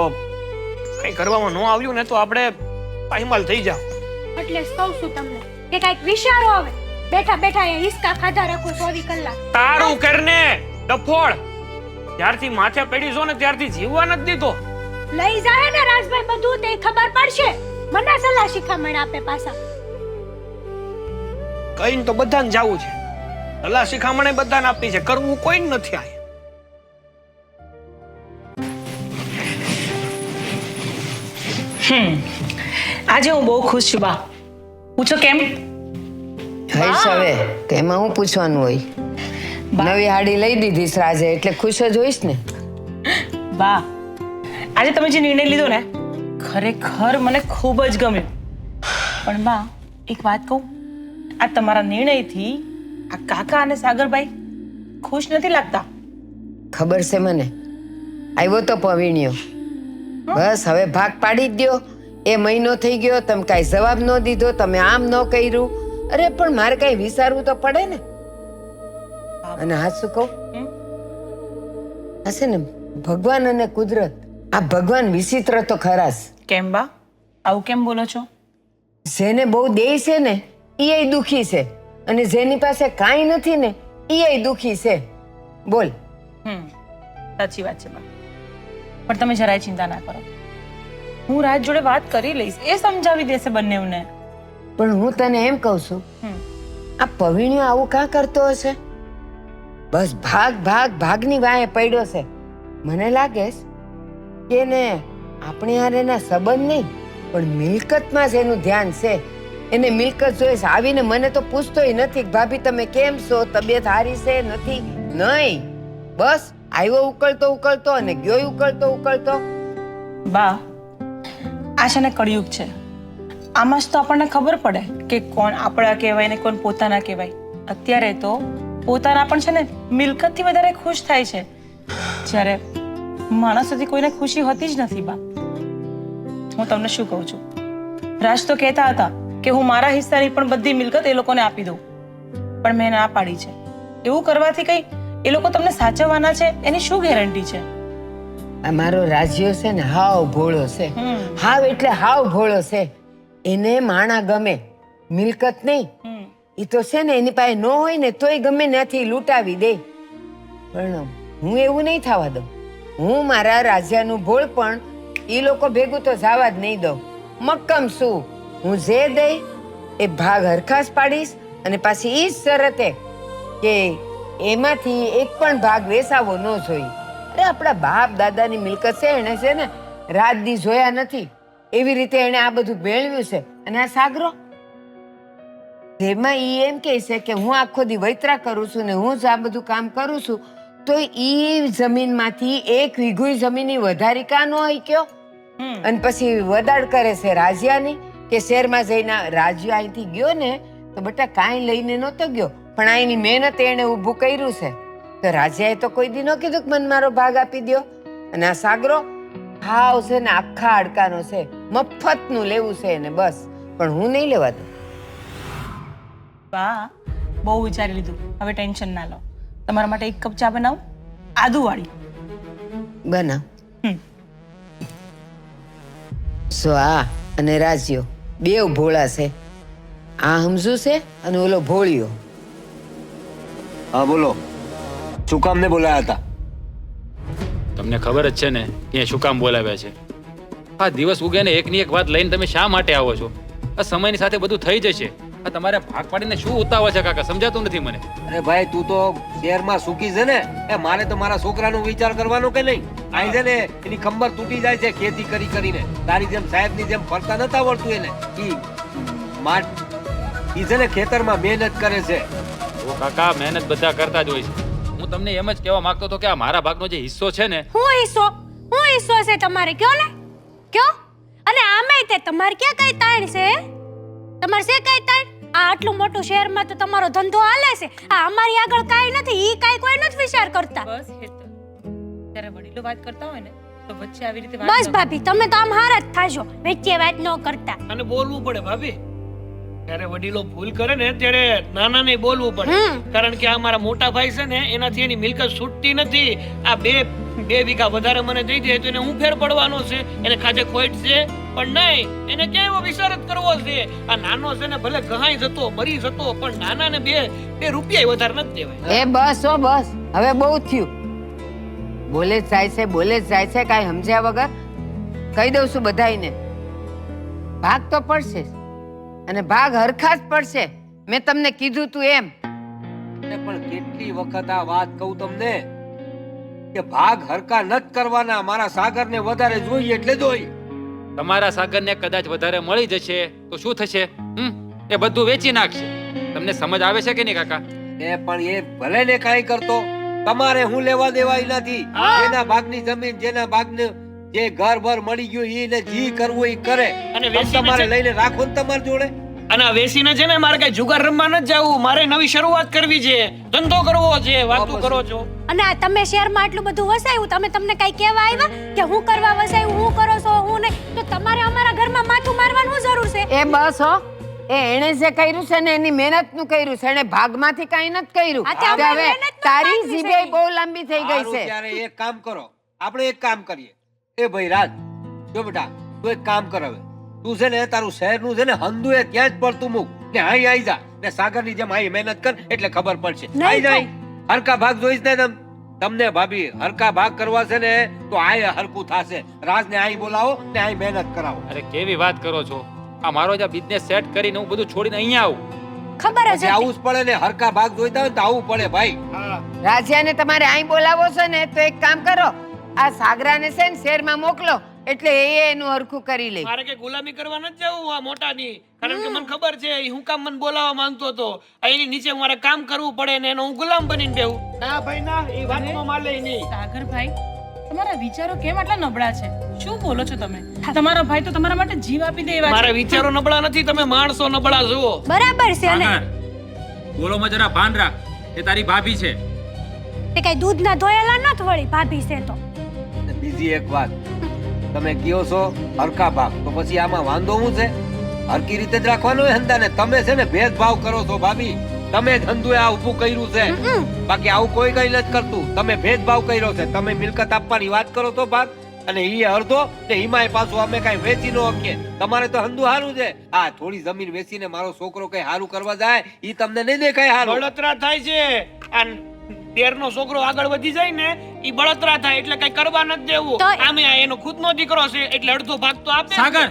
કઈ કરવામાં ન આવ્યું ને તો આપણે પાયમાલ થઈ જાવ. એટલે જ કહું છું તમને કે કઈક વિચારો આવે. બેઠા બેઠા અહીંયા હિસકા ખાધા રાખો 24 કલાક. તારું કરને ડફોળ. ત્યારથી માથે પડી છો ને ત્યારથી જીવવા નથી દીધો. લઈ જાય ને રાજભાઈ બધું તે ખબર પડશે. મને સલાહ શિખામણ આપે પાછા. કઈને તો બધાને જાવું છે, સલાહ શિખામણે બધાને આપી છે, કરવું કોઈ નથી. આ આજે હું બહુ ખુશ છું બા. પૂછો કેમ? હઈશ હવે કે એમાં હું પૂછવાનું હોય? નવી હાડી લઈ દીધી છે રાજે એટલે ખુશ જ હોઈશ ને. બા, આજે તમે જે નિર્ણય લીધો ને ખરેખર મને ખૂબ જ ગમ્યો. પણ બા, એક વાત કહું, આ તમારા નિર્ણયથી આ કાકા અને સાગરભાઈ ખુશ નથી લાગતા? ખબર છે મને, આવ્યો તો પવીણ્યો. બસ હવે ભાગ પાડી જ દ્યો. એ મહિનો થઈ ગયો, તમે કાંઈ જવાબ ન દીધો, તમે આમ ન કર્યું. અરે પણ મારે કાંઈ વિચારવું તો પડે ને. અને હા શું કહું, હશે ને ભગવાન અને કુદરત, આ ભગવાન વિચિત્ર તો ખરા જ. કેમ બા, આવું કેમ બોલો છો? જેને બહુ દેય છે ને એ દુખી છે, અને જેની પાસે કાંઈ નથી ને એ દુખી છે. બોલ. સાચી વાત છે બા, પણ તમે જરાય ચિંતા ના કરો. હું રાજ જોડે વાત કરી લઈશ, એ સમજાવી દેશે બંનેવને. પણ હું તને એમ કહું છું, આ પવીણ્યો આવું કાં કરતો હશે? બસ ભાગ ભાગ ભાગની વાહે પડ્યો છે. મને લાગે છે કે ને આપણે હારેના સંબંધ નહીં પણ મિલકતમાં જ એનું ધ્યાન છે. એને મિલકત જોઈશ. આવીને મને તો પૂછતોય નથી કે ભાભી તમે કેમ છો, તબિયત સારી છે નથી? નહીં, બસ આવ્યો ઉકળતો ઉકળતો અને ગયો ઉકળતો ઉકળતો. બા, આ છે ને કળિયુગ છે. આમાં જ તો આપણને ખબર પડે કે કોણ આપણા કહેવાય ને કોણ પોતાના કહેવાય. અત્યારે તો પોતાના પણ છે ને મિલકતથી વધારે ખુશ થાય છે, જ્યારે માણસોથી કોઈને ખુશી હોતી જ નથી. બા, હું તમને શું કહું છું, રાજ તો કહેતા હતા કે હું મારા હિસ્સાની પણ બધી મિલકત એ લોકોને આપી દઉં, પણ મેં ના પાડી છે. એવું કરવાથી કઈ એ લોકો તમને સાચવવાના છે એની શું ગેરંટી છે? આ મારો રાજ્યો છે ને હાવ ભોળો છે. હાવ એટલે હાવ ભોળો છે. એને માણા ગમે, મિલકત નહીં. એ તો છે ને એની પાસે ન હોય ને તોય ગમે ત્યાંથી લૂંટાવી દે. પણ હું એવું નહીં થવા દઉં. હું મારા રાજ્યનું ભોળ પણ એ લોકો ભેગું તો જવા જ નહીં દઉં. મક્કમ છું. હું જે દઈ એ ભાગ હરખાસ પાડીશ, અને પાછી એ જ શરતે કે એમાંથી એક પણ ભાગ વેસાવો ન જોઈએ. અરે આપણા બાપ દાદાની મિલકત છે, એને છે ને રાત દી જોયા નથી એવી રીતે એને આ બધું મેળવ્યું છે. અને આ સાગરો જેમાં ઈ એમ કહે છે કે હું આખો દી વૈતરા કરું છું ને હું જ આ બધું કામ કરું છું, તો ઈ જમીનમાંથી એક વીઘું જમીન વધારી કા ન હોય કયો? અને પછી વદાડ કરે છે રાજ્યાની કે શહેરમાં જઈને. રાજ્ય અહીંથી ગયો ને તો બેટા કાંઈ લઈને નહોતો ગયો, પણ અહીંની મહેનત એને ઊભું કર્યું છે. તો રાજાએ તો કોઈ દી ન કીધું કે મને મારો ભાગ આપી દ્યો. અને આ સાગરો હાવ છે ને આખા હાડકાનો છે, મફતનું લેવું છે એને બસ, પણ હું નહીં લેવા દઉં. વાહ, બહુ વિચારી લીધું. હવે ટેન્શન ના લો. તમારા માટે એક કપ ચા બનાવું, આદુવાળી. બનાવ. હમ. સો આ અને રાજ્યો બેવ ભોળા છે. આ હમજુ છે અને ઓલો ભોળિયો. હા બોલો, શું કામ ને બોલાયા હતા? તમને ખબર જ છે ને કે શું કામ બોલાવ્યા છે? આ દિવસ ઉગે ને એકની એક વાત લઈને તમે શા માટે આવો છો? આ સમયની સાથે બધું થઈ જશે. આ તમારે ભાગ પાડીને શું ઉતાવળ છે કાકા? સમજાતું નથી મને. અરે ભાઈ તું તો શહેરમાં સુખી છે ને, એ મારે તો મારા છોકરાનો વિચાર કરવાનો કે નહીં? આઈ છે ને એની કંબર તૂટી જાય છે ખેતી કરી કરીને. તારી જેમ સાહેબની જેમ ફરતા નતા આવડતું એને. ઈ છે ને ખેતરમાં મહેનત કરે છે. ઓ કાકા, મહેનત બધા કરતા જ હોય છે. હું તમને એમ જ કહેવા માંગતો હતો કે આ મારા ભાગનો જે હિસ્સો છે ને, હું હિસ્સો છે તમારે? કયો ને કયો. અને આમેય તે તમારે ક્યાં કઈ તાણ છે? તમારે છે કઈ તાણ? આ આટલું મોટું શહેરમાં તો તમારો ધંધો હાલે છે. આ અમારી આગળ કાઈ નથી, ઈ કાઈ કોઈ નથી વિચાર કરતા. બસ હેતલ, જ્યારે વડીલો વાત કરતા હોય ને તો વચ્ચે આવી રીતે બસ ભાભી, તમે તો આમ હાર જ થાશો, વચ્ચે વાત ન કરતા. અને બોલવું પડે ભાભી. ત્યારે વડીલો ભૂલ કરે ને ત્યારે નાના ને બોલવું પડે. કારણ કે આ મારા મોટા ભાઈ છે ને, એનાથી એની મિલકત છૂટતી નથી. આ બે વીઘા વધારે મને દઈ દે તો એને હું ફેર પડવાનો છે, એને ખાધે ખોટ છે, પણ નહીં, એને ક્યાં એવો વિચાર જ કરવો છે. આ નાનો છે ને ભલે ગહાઈ જતો મરી જતો, પણ નાના ને બે રૂપિયા વધારે નથી દેવાય. એ બસ હો બસ, હવે બહુ થયું. બોલે જ જાય છે કાંઈ સમજ્યા વગર. કહી દઉં છું બધાયને, ભાગ તો પડશે જ. અને ભાગ હરખા જ પડશે. મેં તમને કીધું તું એમ. પણ કેટલી વખત આ વાત કહું તમને કે ભાગ હરકા નથી કરવાના. મારા સાગરને વધારે જોઈએ એટલે જોઈએ. તમારા સાગરને કદાચ વધારે મળી જશે તો શું થશે? એ બધું વેચી નાખશે. તમને સમજ આવે છે કે નહીં કાકા? એ પણ એ ભલે ને કાંઈ કરતો, તમારે હું લેવા દેવાય નથી. જેના ભાગની જમીન, જેના ભાગને જે ઘર બર મળી ગયું એને જી કરવું એ કરે. અને તમારે લઈને રાખો ને તમારી જોડે. અને આ વેસીને છે ને મારે કઈ જુગાર રમવા નથી જવું. મારે નવી શરૂઆત કરવી છે, ધંધો કરવો છે. વાતું કરો છો. અને આ તમે શહેરમાં આટલું બધું વસાયું, તમને કઈ કહેવા આવ્યા કે હું કરવા વસાયું, હું કરો છો, હું નહીં? તો તમારે અમારા ઘરમાં માથું મારવાનું શું જરૂર છે? એ બસ હો, એણે જે કર્યું છે ને એની મહેનતનું કર્યું છે. એણે ભાગમાંથી કાંઈ નથી કર્યું. આ તે અમારી હવે મહેનતનું તારી ભાગ્યું છે. જીભે બહુ લાંબી થઈ ગઈ સારું, છે. ત્યારે એક કામ કરો, આપણે એક કામ કરીએ. એ ભાઈ રાજ, જો બેટા તું એક કામ કર. હવે તું છે ને તારું શહેરનું છે ને હંધુ એ ત્યાં જ પડતું મૂક ને અહીં આવી જા ને સાગરની જેમ અહીં મહેનત કર એટલે ખબર પડશે. આવી જાય હરકા ભાગ જોઈશ ને તમને ભાભી, હરકા ભાગ કરવા છે ને તો આ હરકું થાશે. રાજને અહીં બોલાવો ને અહીં મહેનત કરાવો. અરે કેવી વાત કરો છો? આ મારો જે બિઝનેસ સેટ કરીને હું બધું છોડીને અહીંયા આવું? ખબર જ પછી આવું જ પડે ને, હરકા ભાગ જોઈતા હોય તો આવું પડે ભાઈ. રાજાને તમારે અહીં બોલાવો છો ને તો એક કામ કરો, આ સાગરાને છે ને શહેરમાં મોકલો એટલે એ એનું હરખું કરી લે. મારે કે ગુલામી કરવા નથી જવું આ મોટાની. કારણ કે મને ખબર છે ઈ હું કામ મને બોલાવવા માંગતો હતો. એની નીચે મારે કામ કરવું પડે ને એનો હું ગુલામ બનીને બેહું. ના ભાઈ ના, એ વાતમાં માલે નહીં. સાગરભાઈ, તમારા વિચારો કેમ આટલા નબળા છે? શું બોલો છો તમે? તમારો ભાઈ તો તમારા માટે જીવ આપી દે એવા છે. મારા વિચારો નબળા નથી, તમે માણસો નબળા જુઓ. બરાબર છે. અને સાગર, બોલોમાં જરા ભાન રાખ. એ તારી ભાભી છે. તે કઈ દૂધના ધોયેલા નથી વળી ભાભી છે તો. અને બીજી એક વાત, તમે કયો છો હરકા ભાગ, તો પછી આમાં વાંધો શું છે? હરકી રીતે જ રાખવાનો હોય હંધાને. તમે છે ને ભેદભાવ કરો છો ભાભી. તમે ધંધુએ આ ઊભું કર્યું છે, બાકી આવું કોઈ કઈ નથી કરતું. તમે ભેદભાવ કર્યો છે. તમે મિલકત આપવાની વાત કરો છો ભાગ, અને ઈ અડધો ને હિમાય પાછું અમે કઈ વેચી નો શકીએ. તમારે તો હંધુ હારું છે. આ થોડી જમીન વેચીને મારો છોકરો કઈ હારું કરવા જાય ઈ તમને નહીં દેખાય હારું. બળતરા થાય છે. આ દેરનો છોકરો આગળ વધી જાય ને ઈ બળતરા થાય એટલે કઈ કરવા નથી દેવું. આમે આ એનો ખુદનો દીકરો છે એટલે અડધો ભાગ તો આપે. સાગર,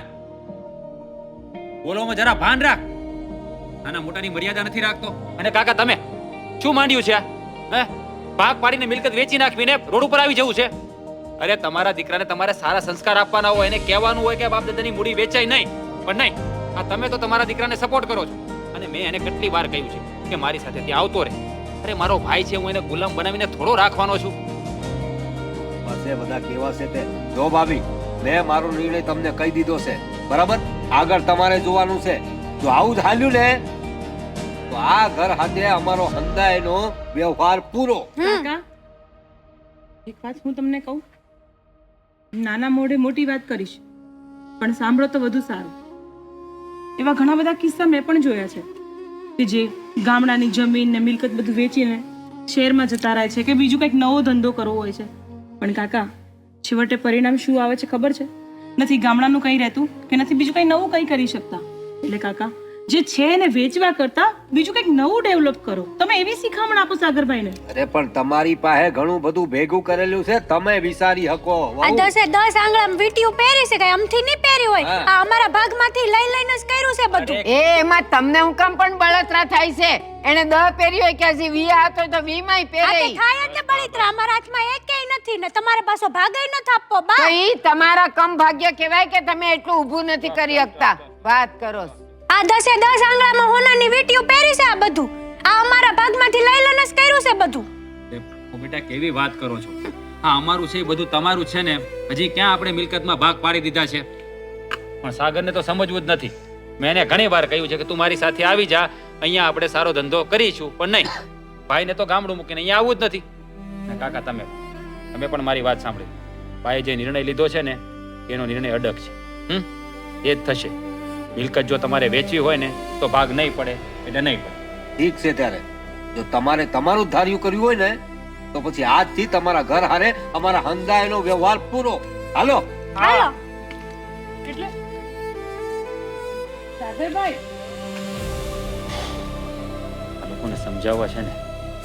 બોલોમાં જરા ભાન રાખ. નાના મોટાની મર્યાદા નથી રાખતો. અને કાકા તમે શું માંડ્યું છે? હે, ભાગ પાડીને મિલકત વેચી નાખવીને રોડ ઉપર આવી જવું છે? અરે તમારા દીકરાને તમારે સારા સંસ્કાર આપવાના હોય, એને કહેવાનું હોય કે બાપ દાદાની મૂડી વેચાય નહીં. પણ નહીં, આ તમે તો તમારા દીકરાને સપોર્ટ કરો છો. અને મેં એને કેટલી વાર કહ્યું છે કે મારી સાથે ત્યાં આવતો રહે. અરે મારો ભાઈ છે, હું એને ગુલામ બનાવીને થોડો રાખવાનો છું. બસ એ બધા કેવા છે તે જો ભાભી, મેં મારો નિર્ણય તમને કહી દીધો છે, બરાબર? આગળ તમારે જોવાનું છે. જો આવું જ હાલ્યું ને તો આ ઘર સાથે અમારો હંધાયનો વ્યવહાર પૂરો. કાકા એક વાત હું તમને કહું, નાના મોઢે મોટી વાત કરીશ પણ સાંભળો તો વધુ સારું. એવા ઘણા બધા કિસ્સા મેં પણ જોયા છે કે જે ગામડાની જમીન ને મિલકત બધું વેચીને શહેરમાં જતા રહે છે કે બીજું કંઈક નવો ધંધો કરવો હોય છે. પણ કાકા છેવટે પરિણામ શું આવે છે ખબર છે? નથી ગામડાનું કંઈ રહેતું કે નથી બીજું કંઈ નવું કંઈ કરી શકતા. એટલે કાકા જે છે એને વેચવા કરતા બીજું કંઈક નવું ડેવલપ કરો. તમે એવી શિખામણ આપો સાગરભાઈને. અરે પણ તમારી પાસે ઘણું બધું ભેગું કરેલું છે, તમે વિચારી શકો. આ 10 આંગળામાં વીંટીયું પહેરી છે, કઈ અમથી નહીં પહેરી હોય. આ અમારા ભાગમાંથી લઈ લઈને જ કર્યું છે બધું. એમાં તમને હું કામ પણ બળતરા થાય છે? એને 10 પહેરી હોય કે હજી 20 હતો તો 20 માંય આ પહેરે. તે થાય જ ને બળતરા. અમારા હાથમાં એકેય નથી ને તમારે પાછો ભાગય ન થાપવો બા. તો ઈ તમારા કમ ભાગ્ય કહેવાય કે તમે એટલું ઊભું નથી કરી શકતા. વાત કરો છો. આ 10 આંગળામાં હોનાની વીંટીયું પહેરી છે આ બધું. આ અમારા ભાગમાંથી લઈ લઈને જ કર્યું છે બધું. ઓ બેટા કેવી વાત કરો છો? હા અમારું છે એ બધું તમારું છે ને. હજી ક્યાં આપણે મિલકતમાં ભાગ પાડી દીધા છે? પણ સાગરને તો સમજવું જ નથી. મેં એને ઘણી વાર કહ્યું છે કે તું મારી સાથે આવી જા, અહીંયા આપણે સારો ધંધો કરીશું. પણ નહીં, ભાઈને તો ગામડું મૂકીને અહીંયા આવવું જ નથી. ને કાકા તમે પણ મારી વાત સાંભળી. ભાઈએ જે નિર્ણય લીધો છે ને એનો નિર્ણય અડગ છે. એ જ થશે. મિલકત જો તમારે વેચવી હોય ને તો ભાગ નહીં પડે એટલે નહીં પડે. ઠીક છે. ત્યારે જો તમારે તમારું જ ધાર્યું કર્યું હોય ને તો પછી આજથી તમારા ઘર હારે અમારા હંધાયનો વ્યવહાર પૂરો. હાલો. હાલો. એટલે સાગરભાઈ આ લોકોને સમજાવવા છે ને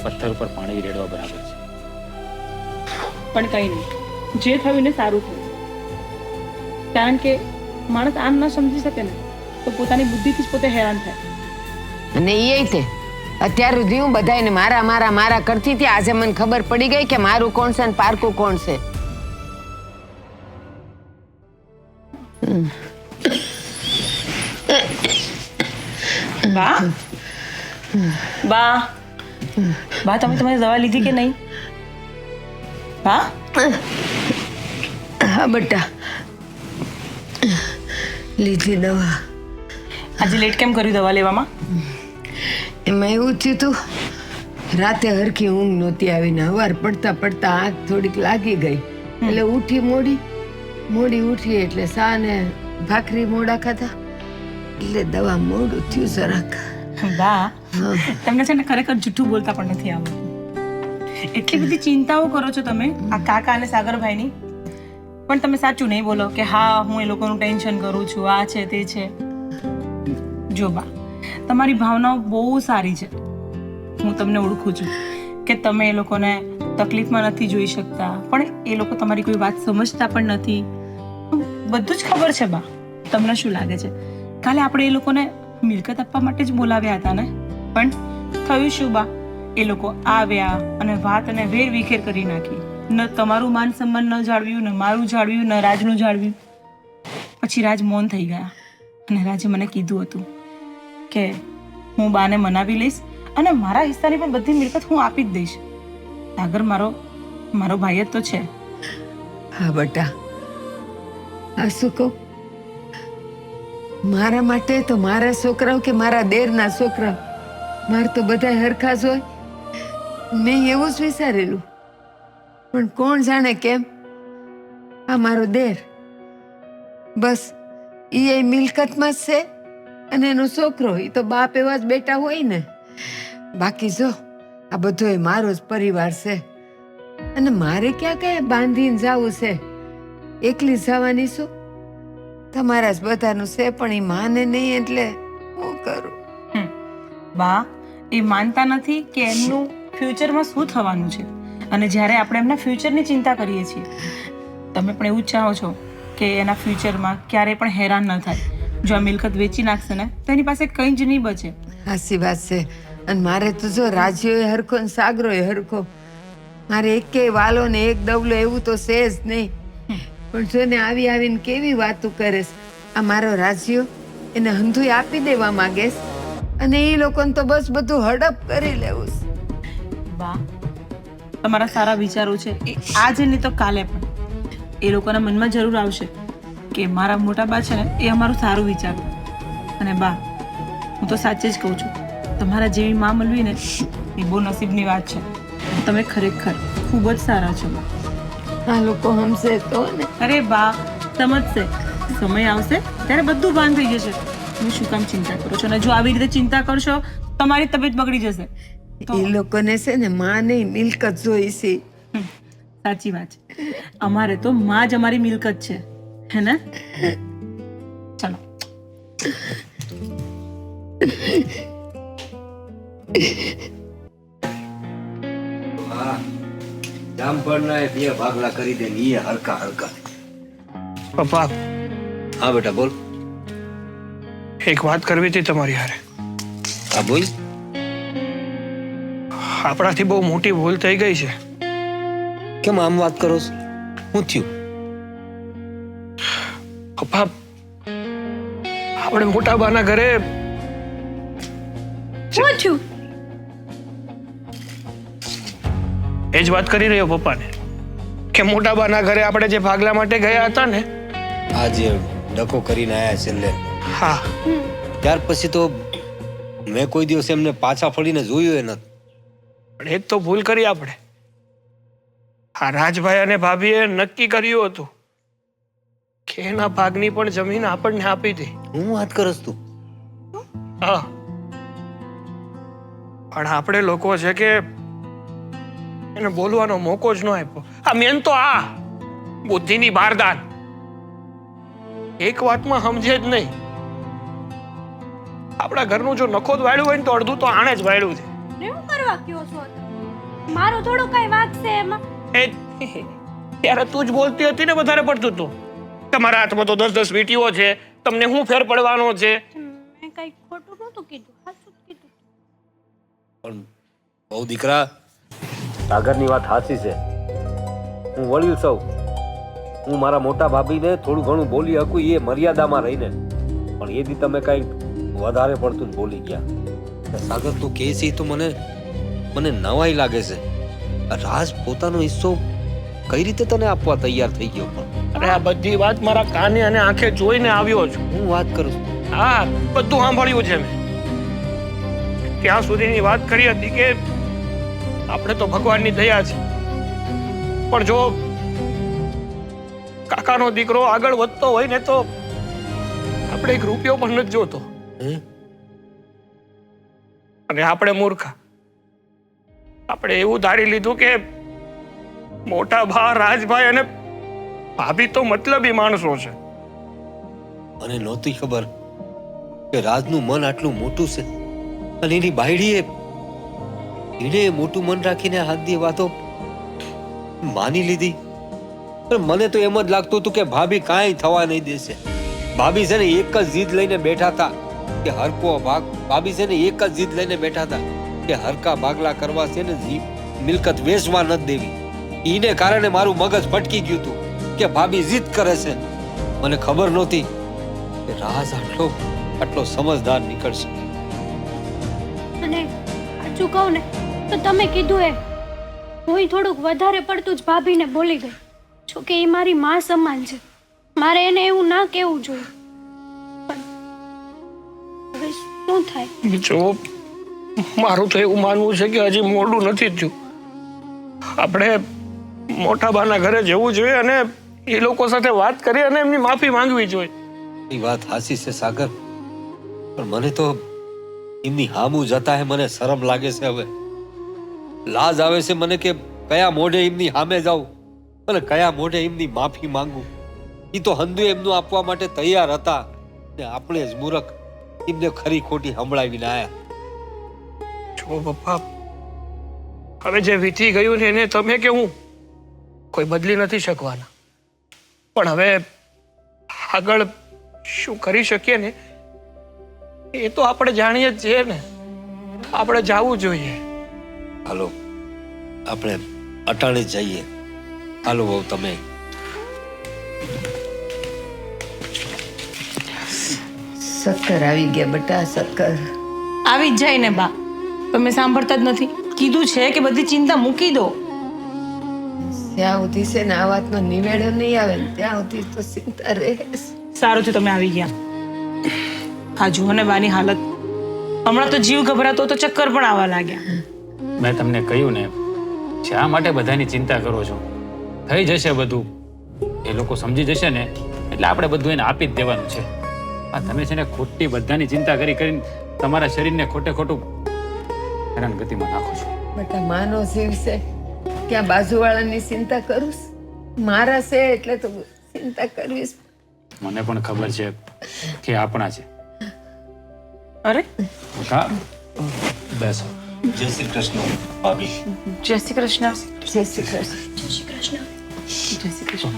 પથ્થર ઉપર પાણી રેડવા બરાબર છે. પણ કંઈ નહીં, જે થયું ને સારું થયું. કારણ કે માણસ આમ ન સમજી શકે ને તો પોતાની બુદ્ધિથી જ પોતે હેરાન થાય. અને ઈ તે અત્યાર સુધી હું બધાયને મારા મારા મારા કરતી હતી. આજે મને ખબર પડી ગઈ કે મારું કોણ છે ને પારકું કોણ છે. બા બા બા તમે તમારી દવા લીધી કે નહીં? બા હા બેટા, લીધી દવા. આજે લેટ કેમ કર્યું દવા લેવામાં? એમાં એવું થયું તું, રાતે હરખી ઊંઘ નહોતી આવીને હવાર પડતા પડતા આંખ થોડીક લાગી ગઈ એટલે ઉઠી મોડી ઉઠી એટલે સા ને ભાખરી મોડા ખાધા એટલે દવા મોડું થયું જરાક. બા તમને છે ને ખરેખર જૂઠું બોલતા પણ નથી આવડતું. એટલી બધી ચિંતાઓ કરો છો તમે આ કાકા અને સાગરભાઈની, પણ તમે સાચું નહીં બોલો કે હા હું એ લોકોનું ટેન્શન કરું છું, આ છે તે છે. જો બા તમારી ભાવનાઓ બહુ સારી છે. હું તમને ઓળખું છું કે તમે એ લોકોને તકલીફમાં નથી જોઈ શકતા, પણ એ લોકો તમારી કોઈ વાત સમજતા પણ નથી. બધું જ ખબર છે બા. તમને શું લાગે છે કાલે આપણે એ લોકોને મિલકત આપવા માટે જ બોલાવ્યા હતા ને? પણ થયું શું બા? એ લોકો આવ્યા અને વાત અને વેર વિખેર કરી નાખી. ન તમારું માન સન્માન ન જાળવ્યું, ન મારું જાળવ્યું, ન રાજનું જાળવ્યું. પછી રાજ મૌન થઈ ગયા અને રાજે મને કીધું હતું કે હું બાને મનાવી લઈશ અને મારા હિસ્સાની પણ બધી મિલકત હું આપી જ દઈશ. સાગર મારો ભાઈ જ તો છે. હા બેટા, આ શું કહું, મારા માટે તો મારા છોકરાઓ કે મારા દેરના છોકરાઓ મારે તો બધા હરખા જ હોય. મેં એવું જ વિચારેલું, પણ કોણ જાણે કેમ આ મારો દેર બસ એ મિલકતમાં જ છે અને એનો છોકરો એ તો બાપ એવા જ બેટા હોય ને. બાકી જો આ બધો મારો જ પરિવાર છે અને મારે ક્યાં કયા બાંધીને જવું છે? એકલી જવાની છું? તમારા જ બધાનું છે પણ એ માને નહીં એટલે હું કરું? બા એ માનતા નથી કે એમનું ફ્યુચરમાં શું થવાનું છે, અને જ્યારે આપણે એમના ફ્યુચરની ચિંતા કરીએ છીએ તમે પણ એવું જ ચાહો છો કે એના ફ્યુચરમાં ક્યારેય પણ હેરાન ન થાય. જો આ મિલકત વેચી નાખશે ને તો એની પાસે કંઈ જ નહીં બચે. હાસી વાત છે. અને મારે તો જો રાજ્યો હરખો ને સાગરો હરખો, મારે એકે વાલો ને એક દવલો એવું તો છે જ નહીં. પણ જો ને આવીને કેવી વાતો કરે છે. આ મારો રાજ્યો એને હંધુય આપી દેવા માંગે છે અને એ લોકોને તો બસ બધું હડપ કરી લેવું છે. બા તમારા સારા વિચારો છે એ આજે નહીં તો કાલે પણ એ લોકોના મનમાં જરૂર આવશે કે મારા મોટા બા છે ને એ અમારું સારું વિચારતા. અને બા હું તો સાચે જ કહું છું, તમારા જેવી માં મળવી ને એ બહુ નસીબની વાત છે. તમે ખરેખર ખૂબ જ સારા છો. આ લોકો હમશે તો ને. અરે બા સમજશે, સમય આવશે ત્યારે બધું ભાન થઈ જશે. તમે શું કામ ચિંતા કરો છો? અને જો આવી રીતે ચિંતા કરશો તમારી તબિયત બગડી જશે. એ લોકોને છે ને માં નહીં મિલકત જોઈ છે. સાચી વાત છે. અમારે તો માં જ અમારી મિલકત છે, હે ને? ચલો. જામફળના એ 2 ભાગલા કરી દે ને એ હલકા હલકા. પપ્પા, હા બેટા બોલ. એક વાત કરવી હતી તમારી હારે. હા બોલ. આપણાથી બહુ મોટી ભૂલ થઈ ગઈ છે. કેમ આમ વાત કરો છો? શું થયું? પપ્પા, આપણે મોટા બાના ઘરે શું થયું? એ જ વાત કરી રહ્યો પપ્પાને કે મોટા બાના ઘરે આપણે જે ભાગલા માટે ગયા હતા ને, આજે ડકો કરીને આયા છેલ્લે. હા, ત્યાર પછી તો મેં કોઈ દિવસ એમને પાછા ફળીને જોયું એ નથી. પણ એ જ તો ભૂલ કરી આપણે. આ રાજભાઈ અને ભાભીએ નક્કી કર્યું હતું કે એના ભાગની પણ જમીન આપણને આપી દે. હું વાત કરસ તું? હા, પણ આપણે લોકો છે કે એને બોલવાનો મોકો જ ન આપ્યો. આ મેન તો આ બુદ્ધિની બારદાન એક વાતમાં સમજે જ નહીં. આપણા ઘરનું જો નખો જ વાળ્યું હોય ને તો અડધું તો આણે જ વાળ્યું છે. શું કરવા કયો છો તમે? મારો થોડું કઈ વાત છે એમાં? એ ત્યારે તું જ બોલતી હતી ને વધારે પડતું તું. તમારા હાથમાં તો 10 વીંટીઓ છે, તમને શું ફેર પડવાનો છે? મેં કઈ ખોટું નહોતું કીધું, સાચું જ કીધું. પણ બહુ દીકરા, સાગરની વાત સાચી છે. હું વળ્યું સૌ. હું મારા મોટા ભાભીને થોડું ઘણું બોલી શકું એ મર્યાદામાં રહીને, પણ એ દી તમે કંઈક વધારે પડતું જ બોલી ગયા. સાગર તું કહે છે તો મને નવાઈ લાગે છે. રાજ પોતાનો હિસ્સો કઈ રીતે તને આપવા તૈયાર થઈ ગયો? પણ અરે આ બધી વાત મારા કાને અને આંખે જોઈને આવ્યો છું. હું વાત કરું છું. હા, બધું સાંભળ્યું છે મેં. ત્યાં સુધીની વાત કરી હતી કે આપણે તો ભગવાનની દયા છે, પણ જો કાકાનો દીકરો આગળ વધતો હોય ને તો આપણે 1 રૂપિયો પણ નથી જોતો. અને આપણે મૂર્ખા, આપણે એવું ધારી લીધું કે મોટા ભા રાજભાઈ અને ભાભી તો મતલબી માણસો છે. મને નહોતી ખબર કે રાજનું મન આટલું મોટું છે અને એની બાયડીએ એને મોટું મન રાખીને હાથની વાતો માની લીધી. પણ મને તો એમ જ લાગતું હતું કે ભાભી કાંઈ થવા નહીં દેશે. ભાભી છે ને એક જ જીદ લઈને બેઠા હતા કે હરકો ભાગ. ભાભી છે ને એક જ જીદ લઈને બેઠા હતા કે હરકા ભાગલા કરવા છે ને મિલકત વેચવા નથી દેવી. એને કારણે મારું મગજ ફટકી ગયું હતું કે ભાભી જીદ કરે છે. મને ખબર નહોતી કે રાજ આટલો સમજદાર નીકળશે. અને સાચું કહું ને તો તમે કીધું એ હું થોડુંક વધારે પડતું જ ભાભીને બોલી ગઈ. જો કે એ મારી માં સમાન છે, મારે એને એવું ના કહેવું જોઈએ. પણ હવે શું થાય? જો મારું તો એવું માનવું છે કે હજી મોડું નથી થયું. આપણે મોટા બાના ઘરે જવું જોઈએ અને એ લોકો સાથે વાત કરી અને એમની માફી માંગવી જોઈએ. એ વાત હાસી છે સાગર, પણ મને તો એમની હામું જતા હે મને શરમ લાગે છે. હવે લાજ આવે છે મને કે કયા મોઢે એમની સામે જાઉં અને કયા મોઢે એમની માફી માંગુ. એ તો હંધુ એમનું આપવા માટે તૈયાર હતા ને આપણે જ મૂરખ એમને ખરી ખોટી સંભળાવીને આયા. જો પપ્પા, હવે જે વીતી ગયું ને એને તમે કે હું કોઈ બદલી નથી શકવાના. પણ હવે આગળ શું કરી શકીએ ને એ તો આપણે જાણીએ જ છીએ ને. આપણે જવું જોઈએ. હાલો આપણે અટાણે જ જઈએ. હાલો બહુ તમે. શક્કર આવી ગયા બેટા, શક્કર આવી જ જાય ને બા. તમે સાંભળતા જ નથી. કીધું છે કે બધી ચિંતા મૂકી દો. જ્યાં સુધી છે ને આ વાતનો નિવેડો નહીં આવે ને ત્યાં સુધી તો ચિંતા રહે. સારું છે તમે આવી ગયા. આ જુઓ ને બાની હાલત. હમણાં તો જીવ ગભરાતો તો ચક્કર પણ આવવા લાગ્યા. મેં તમને કહ્યું ને, શા માટે બધાની ચિંતા કરો છો? થઈ જશે બધું. એ લોકો સમજી જશે ને એટલે આપણે બધું એને આપી જ દેવાનું છે. આ તમે છે ને ખોટી બધાની ચિંતા કરીને તમારા શરીરને ખોટે ખોટું હેરાનગતિમાં નાખો છો. બેટા માનો શિવ છે ક્યાં બાજુવાળાની ચિંતા કરું છું? મારા છે એટલે તો ચિંતા કરવી છે. મને પણ ખબર છે કે આપણા છે. અરે હા, બેસો. જય શ્રી કૃષ્ણ ભાભી. જય શ્રી કૃષ્ણ. જય શ્રી કૃષ્ણ. જય શ્રી કૃષ્ણ. જય શ્રી કૃષ્ણ.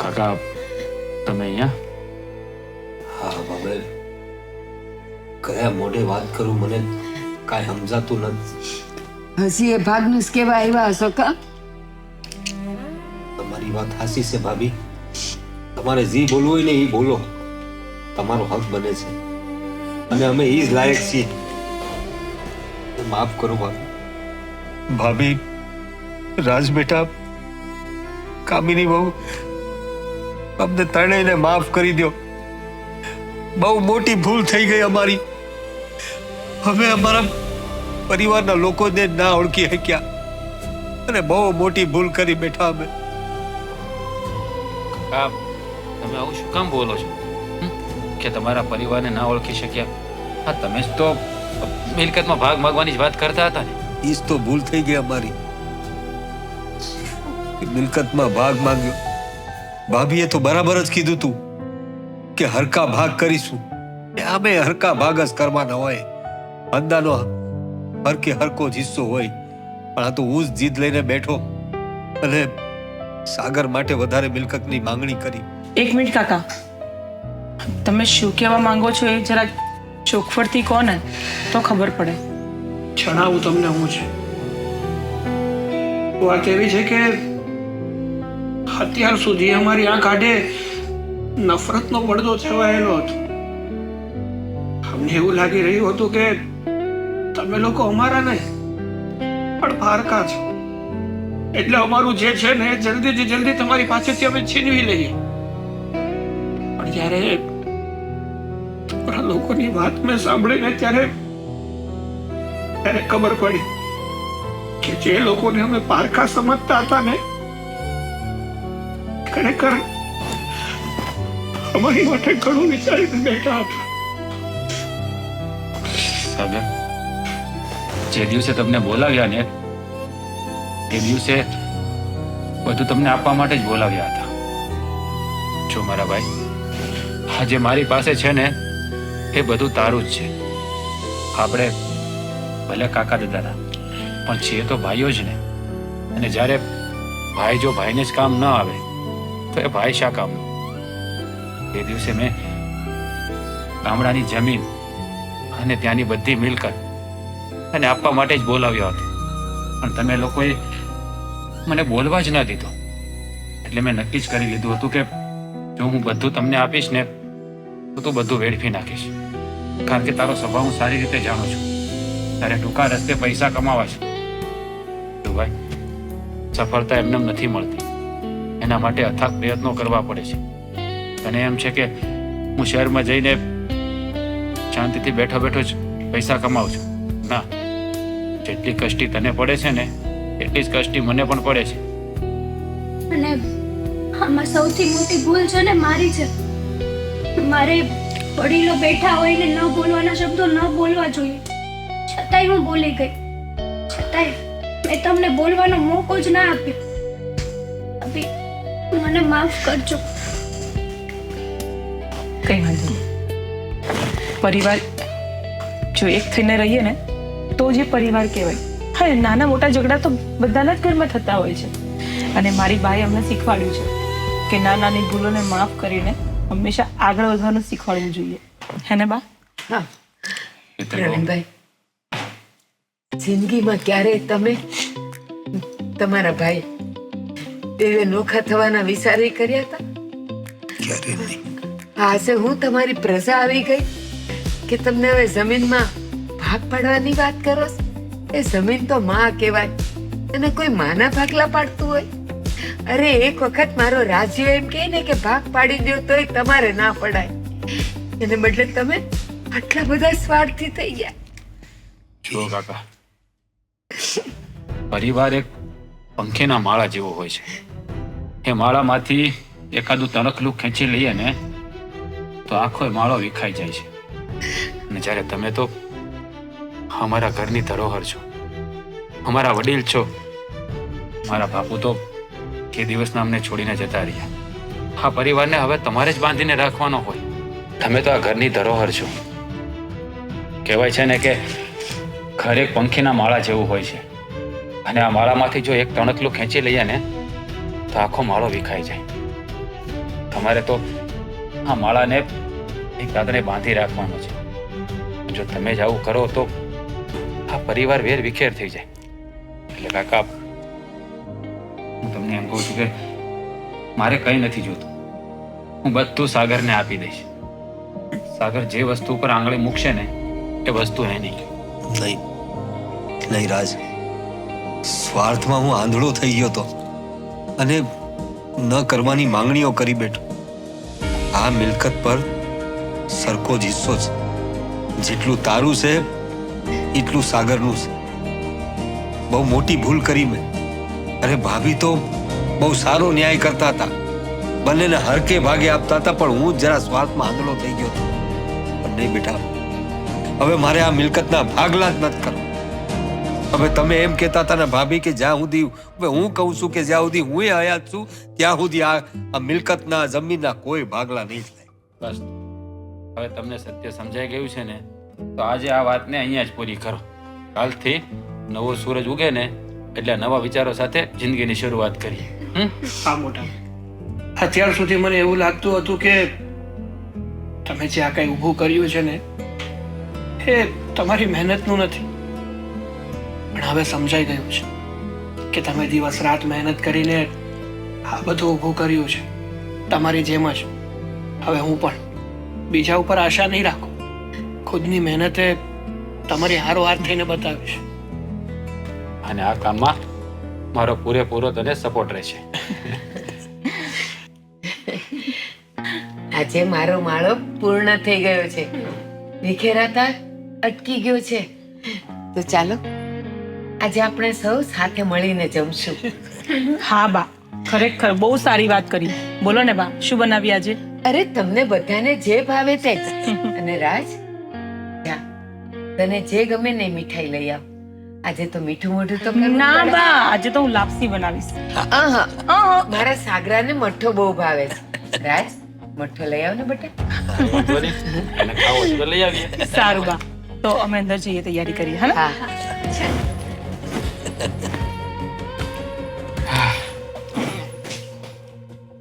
કાકા, તમે અહીંયા? હા હવે કયા મોઢે વાત કરું મને કાંઈ સમજાતું નથી. હજી એ ભાગનું જ કેવા આવ્યા હશો કા? તમારી વાત હાસી છે ભાભી. તમારે જે બોલવું હોય ને એ બોલો. તમારો હક બને છે અને અમે એ જ લાયક છીએ. માફ કરો ભાભી. ભાભી, રાજ બેટા, કામિની બહુ, અમને ત્રણેયને માફ કરી દો. બહુ મોટી ભૂલ થઈ ગઈ અમારી. અમે અમારા પરિવારના લોકોને ના ઓળખી શક્યા અને બહુ મોટી ભૂલ કરી બેઠા અમે. કાકા, તમે આવું શું કામ બોલો છો? કે તમારા પરિવારને ના ઓળખી શક્યા? હા, તમે જ તો મિલકતમાં ભાગ માંગવાની જ વાત કરતા હતા ને. ઈ જ તો ભૂલ થઈ ગઈ અમારી. મિલકતમાં ભાગ માંગ્યો. ભાભીએ તો બરાબર જ કીધું તું કે હરકા ભાગ કરીશું. અમે હરકા ભાગ જ કરવાના હોય. અંદાનો હરકે હરકો જ હિસ્સો હોય. પણ આ તો હું જ જીદ લઈને બેઠો અને સાગર માટે વધારે મિલકતની માંગણી કરી. એક મિનિટ કાકા, તમે શું કહેવા માંગો છો એ જરાક ચોખવટથી કહો ને તો ખબર પડે. જણાવું તમને હું છે. વાત એવી છે કે અત્યાર સુધી અમારી આંખ આડે નફરતનો પડદો છવાયેલો હતો. અમને એવું લાગી રહ્યું હતું કે તમે લોકો અમારા નહીં પણ પારકા છો, એટલે અમારું જે છે ને જલ્દીથી જલ્દી તમારી પાસેથી અમે છીનવી લઈએ. પણ જ્યારે તમારા લોકોની વાત મેં સાંભળીને ત્યારે ખબર પડી કે જે લોકોને અમે પારકા સમજતા હતા ને ખરેખર અમારી માટે ઘણું વિચારીને બેઠા હતા. સાગર, જે દિવસે તમને બોલાવ્યા ને એ દિવસે બધું તમને આપવા માટે જ બોલાવ્યા હતા. જો મારા ભાઈ, આજે મારી પાસે છે ને એ બધું તારું જ છે. આપણે ભલે કાકા દાદા પણ છીએ તો ભાઈઓ જ ને. અને જ્યારે ભાઈ જો ભાઈને જ કામ ન આવે તો એ ભાઈ શા કામનું? એ દિવસે મેં ગામડાની જમીન અને ત્યાંની બધી મિલકત અને આપવા માટે જ બોલાવ્યો હતો. પણ તમે લોકોએ મને બોલવા જ ન દીધો. એટલે મેં નક્કી જ કરી લીધું હતું કે જો હું બધું તમને આપીશ ને તો તું બધું વેડફી નાખીશ. કારણ કે તારો સ્વભાવ હું સારી રીતે જાણું છું. તારે ટૂંકા રસ્તે પૈસા કમાવા છે. તો ભાઈ, સફળતા એમને નથી મળતી. એના માટે અથાગ પ્રયત્નો કરવા પડે છે. અને એમ છે કે હું શહેરમાં જઈને શાંતિથી બેઠો બેઠો જ પૈસા કમાઉં છું. ના, જેટલી કષ્ટી તને પડે છે ને એટલી જ કષ્ટી મને પણ પડે છે. અને આમાં સૌથી મોટી ભૂલ છે ને મારી છે. મારે વડીલો બેઠા હોય ને ન બોલવાના શબ્દો ન બોલવા જોઈએ, છતાંય હું બોલી ગઈ. છતાંય મેં તમને બોલવાનો મોકો જ ના આપ્યો. અભી મને માફ કરજો. કઈ વાંધો નહીં. પરિવાર જો એક થઈને રહીએ ને તો જે પરિવાર કહેવાય. હા, નાના મોટા ઝઘડા તો બધાના જ ઘરમાં થતા હોય છે. અને મારી બાએ અમને શીખવાડ્યું છે કે નાની ભૂલોને માફ કરીને હંમેશા આગળ વધવાનું શીખવાડવું જોઈએ. હે ને બા? હા પ્રવીણભાઈ, જિંદગીમાં ક્યારેય તમે તમારા ભાઈ દેવે નોખા થવાના વિચારી કર્યા હતા? ક્યારે નહીં. આજે હું તમારી પ્રજા આવી ગઈ કે તમને હવે જમીનમાં ભાગ પાડવાની વાત કરો છો? એ જમીન તો માં કહેવાય અને કોઈ માના ભાગલા પાડતું હોય? અરે એક વખત મારો રાજ્ય એમ કહે ને કે ભાગ પાડી દો તોય તમારે ના પડાય. એને બદલે તમે આટલા બધા સ્વાર્થી થઈ ગયા. જુઓ કાકા, પરિવાર એક પંખીના માળા જેવો હોય છે. એ માળામાંથી એકાદું તણખલું ખેંચી લઈએ ને તો આખો માળો વિખાઈ જાય છે. અને જ્યારે તમે તો અમારા ઘરની ધરોહર છો, અમારા વડીલ છો. મારા બાપુ તો એ દિવસના અમને છોડીને જતા રહ્યા. આ પરિવારને હવે તમારે જ બાંધીને રાખવાનો હોય. તમે તો આ ઘરની ધરોહર છો. કહેવાય છે ને કે ઘર એક પંખીના માળા જેવું હોય છે, અને આ માળામાંથી જો એક તણખલું ખેંચી લઈએ ને તો આખો માળો વિખાઈ જાય. તમારે તો આ માળાને એક દાદરે બાંધી રાખવાનો છે. જો તમે જ આવું કરો તો આ પરિવાર વેર વિખેર થઈ જાય. એટલે કાકા, હું તમને એમ કહું છું કે મારે કંઈ નથી જોતું. હું બધું સાગરને આપી દઈશ. સાગર જે વસ્તુ ઉપર આંગળી મૂકશે ને એ વસ્તુ હે નહીં. નહીં રાજ, સ્વાર્થમાં હું આંધળો થઈ ગયો તો અને ન કરવાની માંગણીઓ કરી બેઠો. આ મિલકત પર સરખો જ હિસ્સો છે. જેટલું તારું છે એટલું સાગરનું છે. બહુ મોટી ભૂલ કરી મેં. અરે ભાભી તો બહુ સારો ન્યાય કરતા હતા, બંનેને હરકે ભાગે આપતા હતા, પણ હું જરા સ્વાર્થમાં આંધળો થઈ ગયો હતો. પણ નહીં બેટા, હવે મારે આ મિલકતના ભાગલા જ નથી કરવા. હવે તમે એમ કહેતા હતા ને ભાભી કે જ્યાં સુધી, હવે હું કહું છું કે જ્યાં સુધી હું હયાત છું ત્યાં સુધી આ મિલકતના જમીનના કોઈ ભાગલા નહીં થાય. બસ હવે તમને સત્ય સમજાઈ ગયું છે ને, તો આજે આ વાતને અહીંયા જ પૂરી કરો. કાલથી નવો સૂરજ ઉગે ને એટલે નવા વિચારો સાથે જિંદગીની શરૂઆત કરીએ. હા મોટા, અત્યાર સુધી મને એવું લાગતું હતું કે તમે જે આ કઈ ઊભું કર્યું છે ને એ તમારી મહેનતનું નથી, પણ હવે સમજાઈ ગયું છે કે તમે દિવસ રાત મહેનત કરીને આ બધું ઊભું કર્યું છે. તમારી જેમ જ હવે હું પણ બીજા ઉપર આશા નહીં રાખું. ખુદની મહેનતે તમારી હારોહાર થઈને બતાવીશ. અને આ કામમાં મારો પૂરેપૂરો તને સપોર્ટ રહેશે. આજે મારો માળો પૂર્ણ થઈ ગયો છે. વિખેરાતા અટકી ગયો છે. તો ચાલો આજે આપણે સૌ સાથે મળીને જમશું. હા બા, ખરેખર બહુ સારી વાત કરી. બોલો ને બા, શું બનાવી આજે? અરે તમને બધાને જે ભાવે તે. અને રાજ, જા, તને જે ગમે ને એ મીઠાઈ લઈ આવ. આજે તો મીઠું મોઢું તો કરવું ના પડે. બા, આજે તો હું લાપસી બનાવીશ. આહા, મારા સાગરાને મઠ્ઠો બહુ ભાવે છે. રાજ, મઠ્ઠો લઈ આવ ને બેટા. વાંધો નહીં, એને ખાવો છે તો લઈ આવીએ. સારું બા, તો અમે અંદર જઈએ, તૈયારી કરીએ. હા ને? હા.